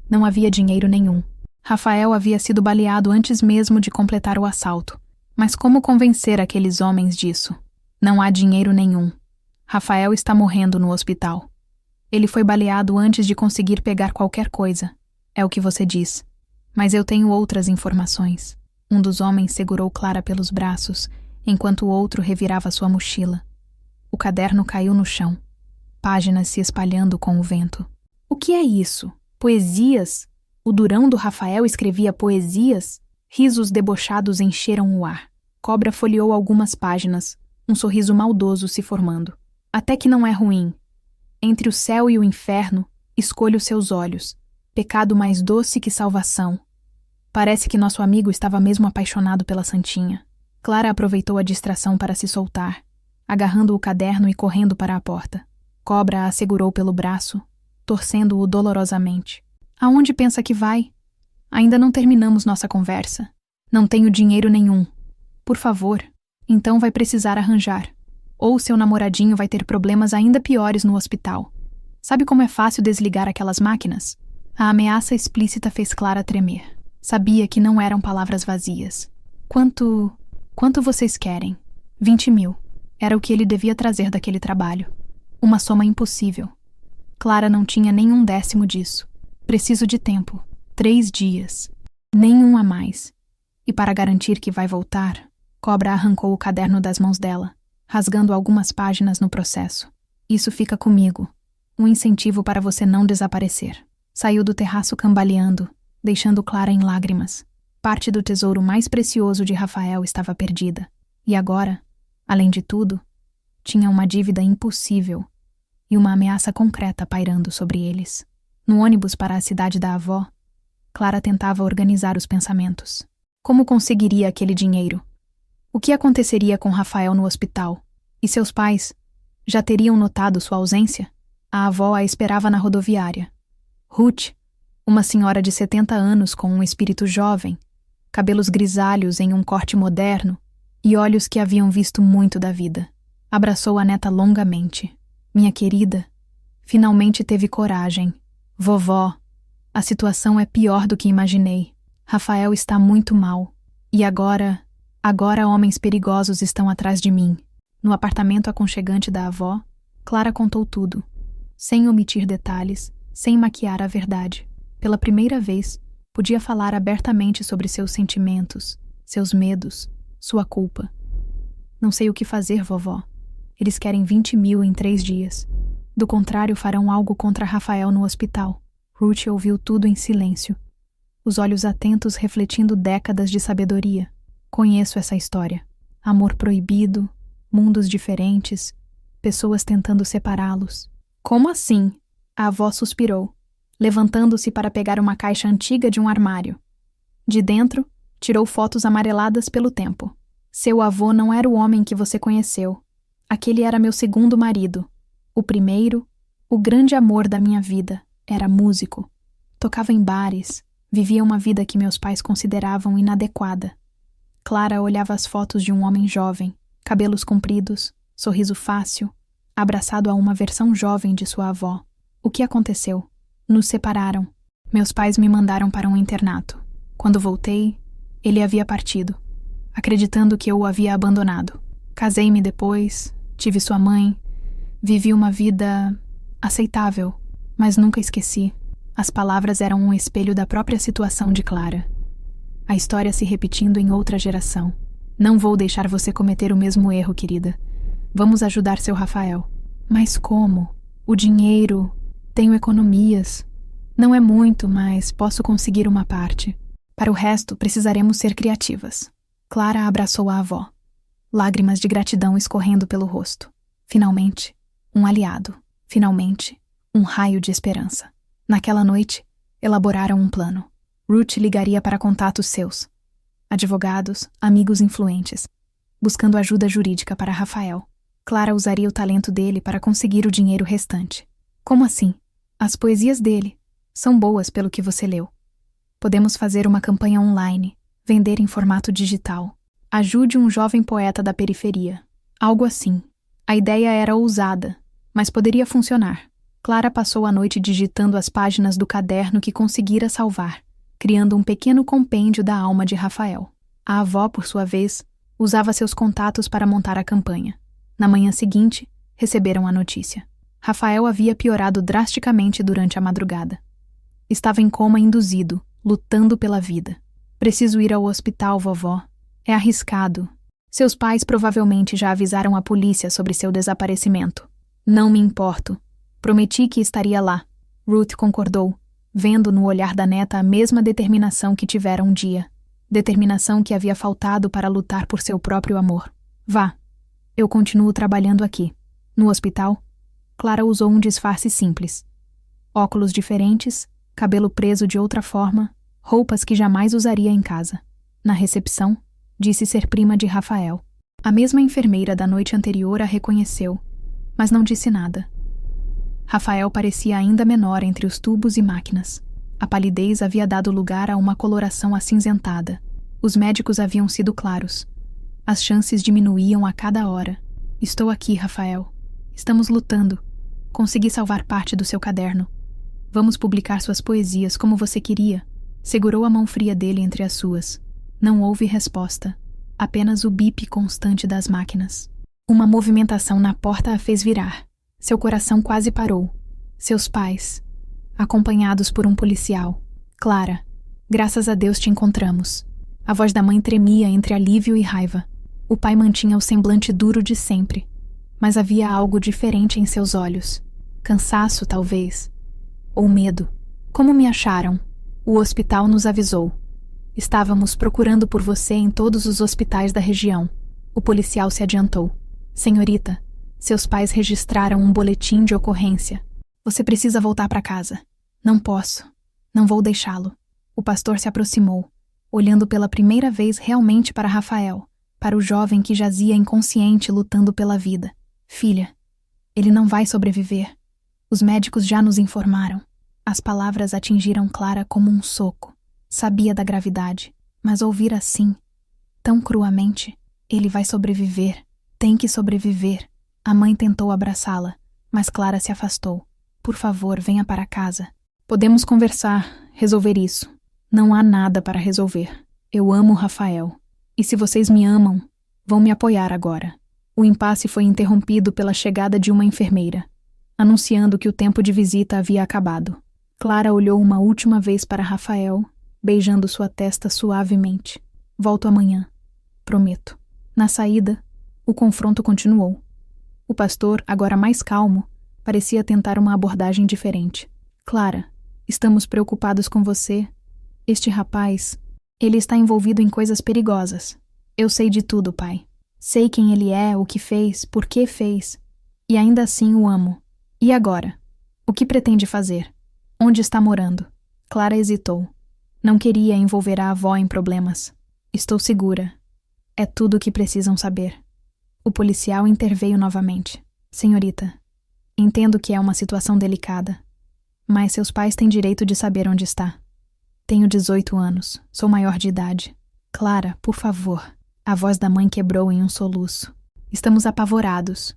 A: Não havia dinheiro nenhum. Rafael havia sido baleado antes mesmo de completar o assalto. Mas como convencer aqueles homens disso? Não há dinheiro nenhum. Rafael está morrendo no hospital. Ele foi baleado antes de conseguir pegar qualquer coisa. É o que você diz. Mas eu tenho outras informações. Um dos homens segurou Clara pelos braços, enquanto o outro revirava sua mochila. O caderno caiu no chão. Páginas se espalhando com o vento. O que é isso? Poesias? O durão do Rafael escrevia poesias? Risos debochados encheram o ar. Cobra folheou algumas páginas, um sorriso maldoso se formando. Até que não é ruim. Entre o céu e o inferno, escolho seus olhos. Pecado mais doce que salvação. Parece que nosso amigo estava mesmo apaixonado pela santinha. Clara aproveitou a distração para se soltar, agarrando o caderno e correndo para a porta. Cobra a segurou pelo braço, torcendo-o dolorosamente. Aonde pensa que vai? Ainda não terminamos nossa conversa. Não tenho dinheiro nenhum. Por favor, então vai precisar arranjar. Ou seu namoradinho vai ter problemas ainda piores no hospital. Sabe como é fácil desligar aquelas máquinas? A ameaça explícita fez Clara tremer. Sabia que não eram palavras vazias. Quanto vocês querem? 20 mil. Era o que ele devia trazer daquele trabalho. Uma soma impossível. Clara não tinha nenhum décimo disso. Preciso de tempo. 3 dias. Nenhum a mais. E para garantir que vai voltar, Cobra arrancou o caderno das mãos dela, rasgando algumas páginas no processo. Isso fica comigo. Um incentivo para você não desaparecer. Saiu do terraço cambaleando, deixando Clara em lágrimas. Parte do tesouro mais precioso de Rafael estava perdida. E agora, além de tudo, tinha uma dívida impossível e uma ameaça concreta pairando sobre eles. No ônibus para a cidade da avó, Clara tentava organizar os pensamentos. Como conseguiria aquele dinheiro? O que aconteceria com Rafael no hospital? E seus pais? Já teriam notado sua ausência? A avó a esperava na rodoviária. Ruth, uma senhora de 70 anos com um espírito jovem, cabelos grisalhos em um corte moderno e olhos que haviam visto muito da vida. Abraçou a neta longamente. Minha querida, finalmente teve coragem. Vovó, a situação é pior do que imaginei. Rafael está muito mal. E agora homens perigosos estão atrás de mim. No apartamento aconchegante da avó, Clara contou tudo, sem omitir detalhes, sem maquiar a verdade. Pela primeira vez, podia falar abertamente sobre seus sentimentos, seus medos, sua culpa. Não sei o que fazer, vovó. Eles querem 20 mil em 3 dias. Do contrário, farão algo contra Rafael no hospital. Ruth ouviu tudo em silêncio, os olhos atentos refletindo décadas de sabedoria. Conheço essa história. Amor proibido, mundos diferentes, pessoas tentando separá-los. Como assim? A avó suspirou, levantando-se para pegar uma caixa antiga de um armário. De dentro, tirou fotos amareladas pelo tempo. Seu avô não era o homem que você conheceu. Aquele era meu segundo marido. O primeiro, o grande amor da minha vida, era músico. Tocava em bares, vivia uma vida que meus pais consideravam inadequada. Clara olhava as fotos de um homem jovem, cabelos compridos, sorriso fácil, abraçado a uma versão jovem de sua avó. O que aconteceu? Nos separaram. Meus pais me mandaram para um internato. Quando voltei, ele havia partido, acreditando que eu o havia abandonado. Casei-me depois, tive sua mãe, vivi uma vida aceitável, mas nunca esqueci. As palavras eram um espelho da própria situação de Clara. A história se repetindo em outra geração. Não vou deixar você cometer o mesmo erro, querida. Vamos ajudar seu Rafael. Mas como? O dinheiro... Tenho economias. Não é muito, mas posso conseguir uma parte. Para o resto, precisaremos ser criativas. Clara abraçou a avó, lágrimas de gratidão escorrendo pelo rosto. Finalmente, um aliado. Finalmente, um raio de esperança. Naquela noite, elaboraram um plano. Ruth ligaria para contatos seus, advogados, amigos influentes, buscando ajuda jurídica para Rafael. Clara usaria o talento dele para conseguir o dinheiro restante. Como assim? As poesias dele são boas pelo que você leu. Podemos fazer uma campanha online, vender em formato digital. Ajude um jovem poeta da periferia. Algo assim. A ideia era ousada, mas poderia funcionar. Clara passou a noite digitando as páginas do caderno que conseguira salvar, criando um pequeno compêndio da alma de Rafael. A avó, por sua vez, usava seus contatos para montar a campanha. Na manhã seguinte, receberam a notícia. Rafael havia piorado drasticamente durante a madrugada. Estava em coma induzido, lutando pela vida. Preciso ir ao hospital, vovó. É arriscado. Seus pais provavelmente já avisaram a polícia sobre seu desaparecimento. Não me importo. Prometi que estaria lá. Ruth concordou, vendo no olhar da neta a mesma determinação que tivera um dia. Determinação que havia faltado para lutar por seu próprio amor. Vá. Eu continuo trabalhando aqui. No hospital, Clara usou um disfarce simples. Óculos diferentes, cabelo preso de outra forma, roupas que jamais usaria em casa. Na recepção, disse ser prima de Rafael. A mesma enfermeira da noite anterior a reconheceu, mas não disse nada. Rafael parecia ainda menor entre os tubos e máquinas. A palidez havia dado lugar a uma coloração acinzentada. Os médicos haviam sido claros. As chances diminuíam a cada hora. Estou aqui, Rafael. Estamos lutando. Consegui salvar parte do seu caderno. Vamos publicar suas poesias como você queria. Segurou a mão fria dele entre as suas. Não houve resposta. Apenas o bip constante das máquinas. Uma movimentação na porta a fez virar. Seu coração quase parou. Seus pais, acompanhados por um policial. Clara, graças a Deus te encontramos. A voz da mãe tremia entre alívio e raiva. O pai mantinha o semblante duro de sempre, mas havia algo diferente em seus olhos. Cansaço, talvez. Ou medo. Como me acharam? O hospital nos avisou. Estávamos procurando por você em todos os hospitais da região. O policial se adiantou. Senhorita, seus pais registraram um boletim de ocorrência. Você precisa voltar para casa. Não posso. Não vou deixá-lo. O pastor se aproximou, olhando pela primeira vez realmente para Rafael, para o jovem que jazia inconsciente lutando pela vida. Filha, ele não vai sobreviver. Os médicos já nos informaram. As palavras atingiram Clara como um soco. Sabia da gravidade, mas ouvir assim, tão cruamente, ele vai sobreviver. Tem que sobreviver. A mãe tentou abraçá-la, mas Clara se afastou. Por favor, venha para casa. Podemos conversar, resolver isso. Não há nada para resolver. Eu amo Rafael. E se vocês me amam, vão me apoiar agora. O impasse foi interrompido pela chegada de uma enfermeira, anunciando que o tempo de visita havia acabado. Clara olhou uma última vez para Rafael, beijando sua testa suavemente. Volto amanhã. Prometo. Na saída, o confronto continuou. O pastor, agora mais calmo, parecia tentar uma abordagem diferente. Clara, estamos preocupados com você. Este rapaz, ele está envolvido em coisas perigosas. Eu sei de tudo, pai. Sei quem ele é, o que fez, por que fez. E ainda assim o amo. E agora? O que pretende fazer? Onde está morando? Clara hesitou. Não queria envolver a avó em problemas. Estou segura. É tudo o que precisam saber. O policial interveio novamente. Senhorita, entendo que é uma situação delicada, mas seus pais têm direito de saber onde está. Tenho 18 anos, sou maior de idade. Clara, por favor. A voz da mãe quebrou em um soluço. Estamos apavorados.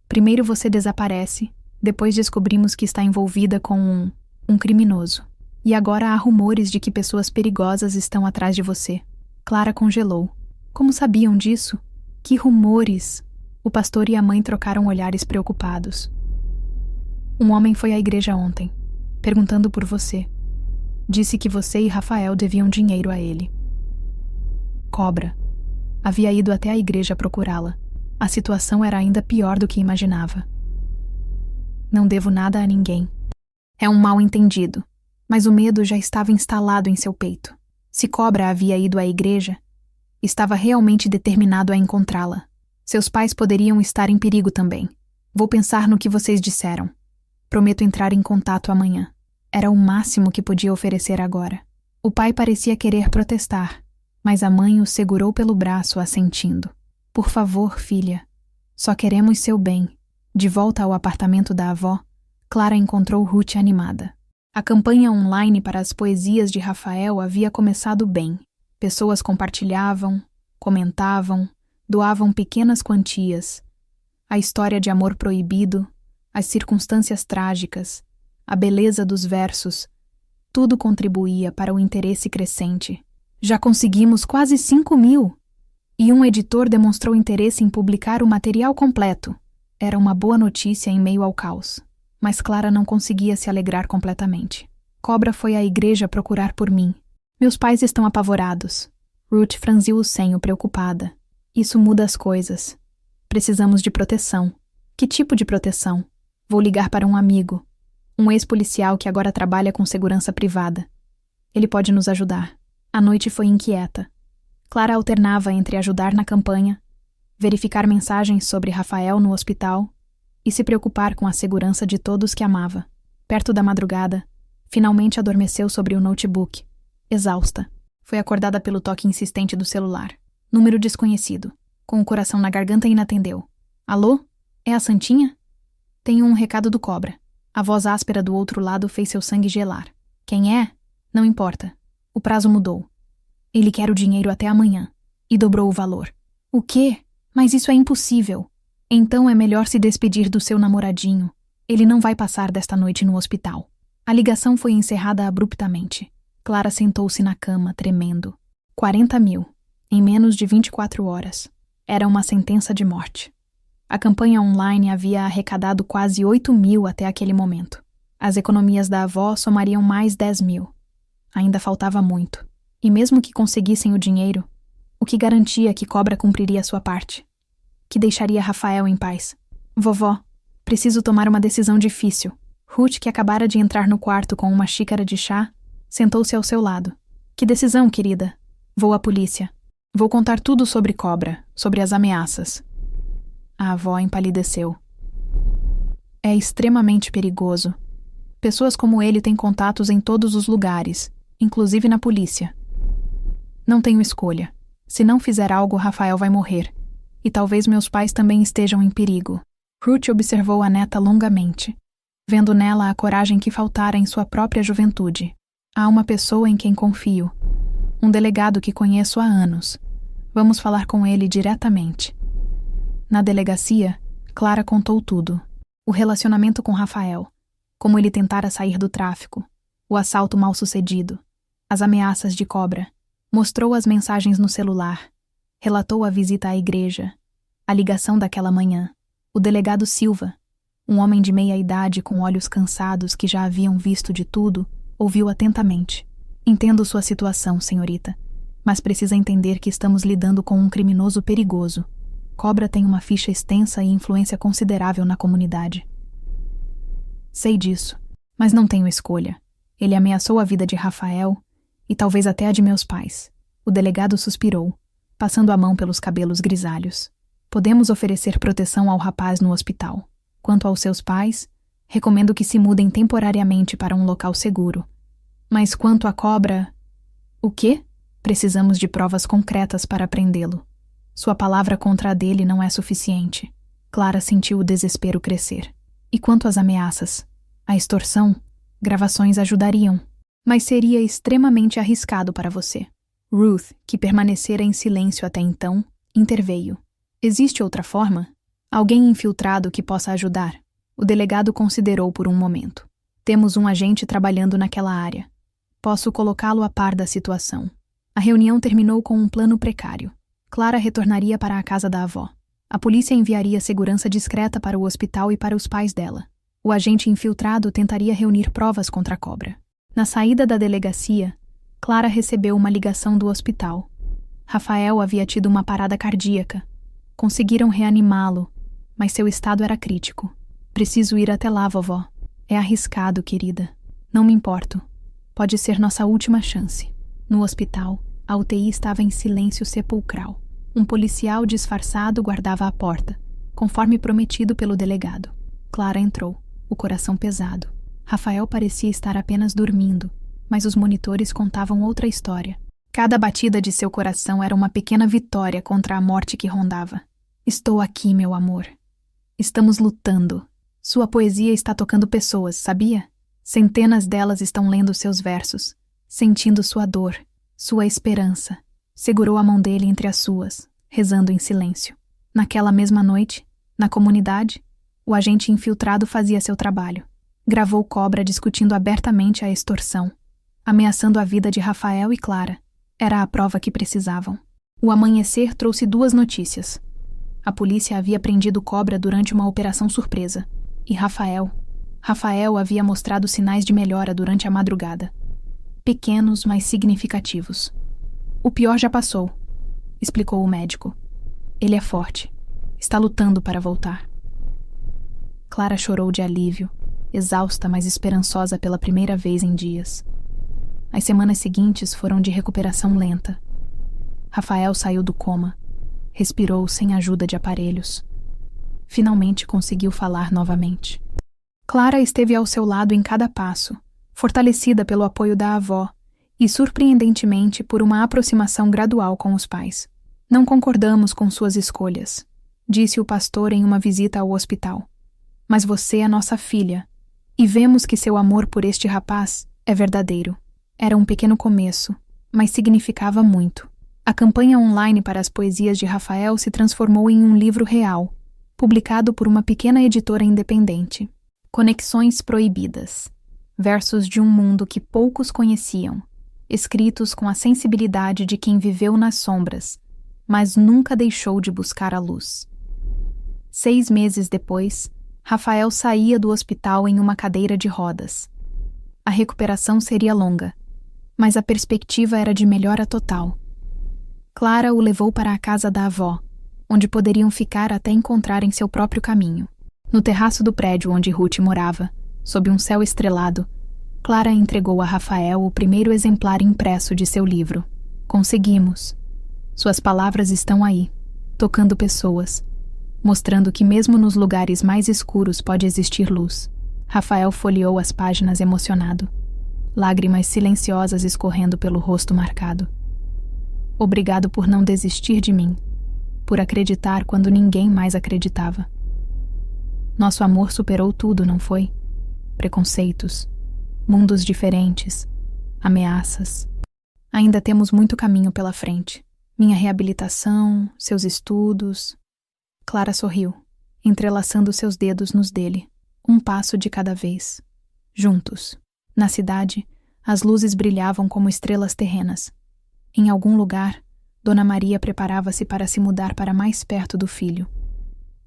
A: Primeiro você desaparece, depois descobrimos que está envolvida com um criminoso. E agora há rumores de que pessoas perigosas estão atrás de você. Clara congelou. Como sabiam disso? Que rumores! O pastor e a mãe trocaram olhares preocupados. Um homem foi à igreja ontem, perguntando por você. Disse que você e Rafael deviam dinheiro a ele. Cobra. Havia ido até a igreja procurá-la. A situação era ainda pior do que imaginava. Não devo nada a ninguém. É um mal-entendido, mas o medo já estava instalado em seu peito. Se Cobra havia ido à igreja, estava realmente determinado a encontrá-la. Seus pais poderiam estar em perigo também. Vou pensar no que vocês disseram. Prometo entrar em contato amanhã. Era o máximo que podia oferecer agora. O pai parecia querer protestar, mas a mãe o segurou pelo braço, assentindo. Por favor, filha. Só queremos seu bem. De volta ao apartamento da avó, Clara encontrou Ruth animada. A campanha online para as poesias de Rafael havia começado bem. Pessoas compartilhavam, comentavam, doavam pequenas quantias. A história de amor proibido, as circunstâncias trágicas, a beleza dos versos, tudo contribuía para o interesse crescente. Já conseguimos quase 5.000! E um editor demonstrou interesse em publicar o material completo. Era uma boa notícia em meio ao caos. Mas Clara não conseguia se alegrar completamente. Cobra foi à igreja procurar por mim. Meus pais estão apavorados. Ruth franziu o senho, preocupada. Isso muda as coisas. Precisamos de proteção. Que tipo de proteção? Vou ligar para um amigo. Um ex-policial que agora trabalha com segurança privada. Ele pode nos ajudar. A noite foi inquieta. Clara alternava entre ajudar na campanha, verificar mensagens sobre Rafael no hospital e se preocupar com a segurança de todos que amava. Perto da madrugada, finalmente adormeceu sobre o notebook. Exausta, foi acordada pelo toque insistente do celular. Número desconhecido. Com o coração na garganta, inatendeu. Alô? É a Santinha? Tenho um recado do Cobra. A voz áspera do outro lado fez seu sangue gelar. Quem é? Não importa. O prazo mudou. Ele quer o dinheiro até amanhã. E dobrou o valor. O quê? Mas isso é impossível. Então é melhor se despedir do seu namoradinho. Ele não vai passar desta noite no hospital. A ligação foi encerrada abruptamente. Clara sentou-se na cama, tremendo. 40.000. Em menos de 24 horas. Era uma sentença de morte. A campanha online havia arrecadado quase 8.000 até aquele momento. As economias da avó somariam mais 10.000. Ainda faltava muito. E mesmo que conseguissem o dinheiro, o que garantia que Cobra cumpriria sua parte? Que deixaria Rafael em paz? Vovó, preciso tomar uma decisão difícil. Ruth, que acabara de entrar no quarto com uma xícara de chá, sentou-se ao seu lado. Que decisão, querida? Vou à polícia. Vou contar tudo sobre Cobra, sobre as ameaças. A avó empalideceu. É extremamente perigoso. Pessoas como ele têm contatos em todos os lugares, inclusive na polícia. Não tenho escolha. Se não fizer algo, Rafael vai morrer. E talvez meus pais também estejam em perigo. Ruth observou a neta longamente, vendo nela a coragem que faltara em sua própria juventude. Há uma pessoa em quem confio. Um delegado que conheço há anos. Vamos falar com ele diretamente. Na delegacia, Clara contou tudo. O relacionamento com Rafael, como ele tentara sair do tráfico, o assalto mal sucedido, as ameaças de cobra. Mostrou as mensagens no celular. Relatou a visita à igreja, a ligação daquela manhã. O delegado Silva, um homem de meia idade com olhos cansados que já haviam visto de tudo, ouviu atentamente. Entendo sua situação, senhorita, mas precisa entender que estamos lidando com um criminoso perigoso. Cobra tem uma ficha extensa e influência considerável na comunidade. Sei disso, mas não tenho escolha. Ele ameaçou a vida de Rafael e talvez até a de meus pais. O delegado suspirou, passando a mão pelos cabelos grisalhos. Podemos oferecer proteção ao rapaz no hospital. Quanto aos seus pais, recomendo que se mudem temporariamente para um local seguro. Mas quanto à cobra... O quê? Precisamos de provas concretas para prendê-lo. Sua palavra contra a dele não é suficiente. Clara sentiu o desespero crescer. E quanto às ameaças? A extorsão? Gravações ajudariam. Mas seria extremamente arriscado para você. Ruth, que permanecera em silêncio até então, interveio. Existe outra forma? Alguém infiltrado que possa ajudar? O delegado considerou por um momento. Temos um agente trabalhando naquela área. Posso colocá-lo a par da situação. A reunião terminou com um plano precário. Clara retornaria para a casa da avó. A polícia enviaria segurança discreta para o hospital e para os pais dela. O agente infiltrado tentaria reunir provas contra a cobra. Na saída da delegacia, Clara recebeu uma ligação do hospital. Rafael havia tido uma parada cardíaca. Conseguiram reanimá-lo, mas seu estado era crítico. Preciso ir até lá, vovó. É arriscado, querida. Não me importo. Pode ser nossa última chance. No hospital, a UTI estava em silêncio sepulcral. Um policial disfarçado guardava a porta, conforme prometido pelo delegado. Clara entrou, o coração pesado. Rafael parecia estar apenas dormindo, mas os monitores contavam outra história. Cada batida de seu coração era uma pequena vitória contra a morte que rondava. Estou aqui, meu amor. Estamos lutando. Sua poesia está tocando pessoas, sabia? Centenas delas estão lendo seus versos, sentindo sua dor, sua esperança. Segurou a mão dele entre as suas, rezando em silêncio. Naquela mesma noite, na comunidade, o agente infiltrado fazia seu trabalho. Gravou Cobra discutindo abertamente a extorsão, ameaçando a vida de Rafael e Clara. Era a prova que precisavam. O amanhecer trouxe duas notícias. A polícia havia prendido Cobra durante uma operação surpresa. E Rafael havia mostrado sinais de melhora durante a madrugada. Pequenos, mas significativos. O pior já passou, explicou o médico. Ele é forte. Está lutando para voltar. Clara chorou de alívio, exausta, mas esperançosa pela primeira vez em dias. As semanas seguintes foram de recuperação lenta. Rafael saiu do coma. Respirou sem ajuda de aparelhos. Finalmente conseguiu falar novamente. Clara esteve ao seu lado em cada passo, fortalecida pelo apoio da avó e, surpreendentemente, por uma aproximação gradual com os pais. Não concordamos com suas escolhas, disse o pastor em uma visita ao hospital. Mas você é nossa filha, e vemos que seu amor por este rapaz é verdadeiro. Era um pequeno começo, mas significava muito. A campanha online para as poesias de Rafael se transformou em um livro real, publicado por uma pequena editora independente. Conexões Proibidas. Versos de um mundo que poucos conheciam, escritos com a sensibilidade de quem viveu nas sombras, mas nunca deixou de buscar a luz. 6 meses depois, Rafael saía do hospital em uma cadeira de rodas. A recuperação seria longa, mas a perspectiva era de melhora total. Clara o levou para a casa da avó, onde poderiam ficar até encontrarem seu próprio caminho. No terraço do prédio onde Ruth morava, sob um céu estrelado, Clara entregou a Rafael o primeiro exemplar impresso de seu livro. Conseguimos. Suas palavras estão aí, tocando pessoas, mostrando que mesmo nos lugares mais escuros pode existir luz. Rafael folheou as páginas emocionado, lágrimas silenciosas escorrendo pelo rosto marcado. Obrigado por não desistir de mim, por acreditar quando ninguém mais acreditava. Nosso amor superou tudo, não foi? Preconceitos, mundos diferentes, ameaças. Ainda temos muito caminho pela frente. Minha reabilitação, seus estudos. Clara sorriu, entrelaçando seus dedos nos dele, um passo de cada vez. Juntos. Na cidade, as luzes brilhavam como estrelas terrenas. Em algum lugar, Dona Maria preparava-se para se mudar para mais perto do filho.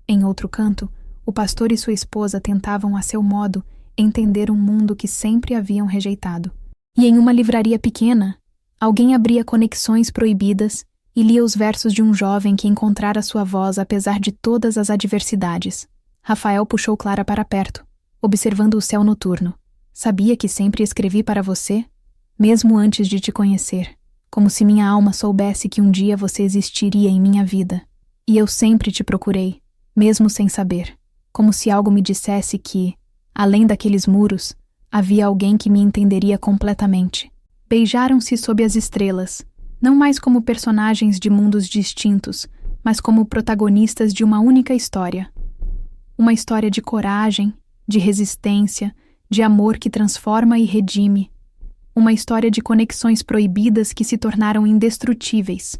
A: Em outro canto, o pastor e sua esposa tentavam a seu modo entender um mundo que sempre haviam rejeitado. E em uma livraria pequena, alguém abria Conexões Proibidas e lia os versos de um jovem que encontrara sua voz apesar de todas as adversidades. Rafael puxou Clara para perto, observando o céu noturno. Sabia que sempre escrevi para você? Mesmo antes de te conhecer. Como se minha alma soubesse que um dia você existiria em minha vida. E eu sempre te procurei, mesmo sem saber. Como se algo me dissesse que, além daqueles muros, havia alguém que me entenderia completamente. Beijaram-se sob as estrelas, não mais como personagens de mundos distintos, mas como protagonistas de uma única história. Uma história de coragem, de resistência, de amor que transforma e redime. Uma história de conexões proibidas que se tornaram indestrutíveis.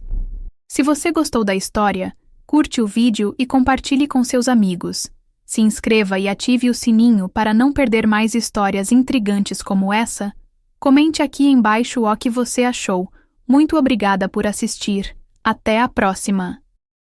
A: Se você gostou da história, curte o vídeo e compartilhe com seus amigos. Se inscreva e ative o sininho para não perder mais histórias intrigantes como essa. Comente aqui embaixo o que você achou. Muito obrigada por assistir. Até a próxima!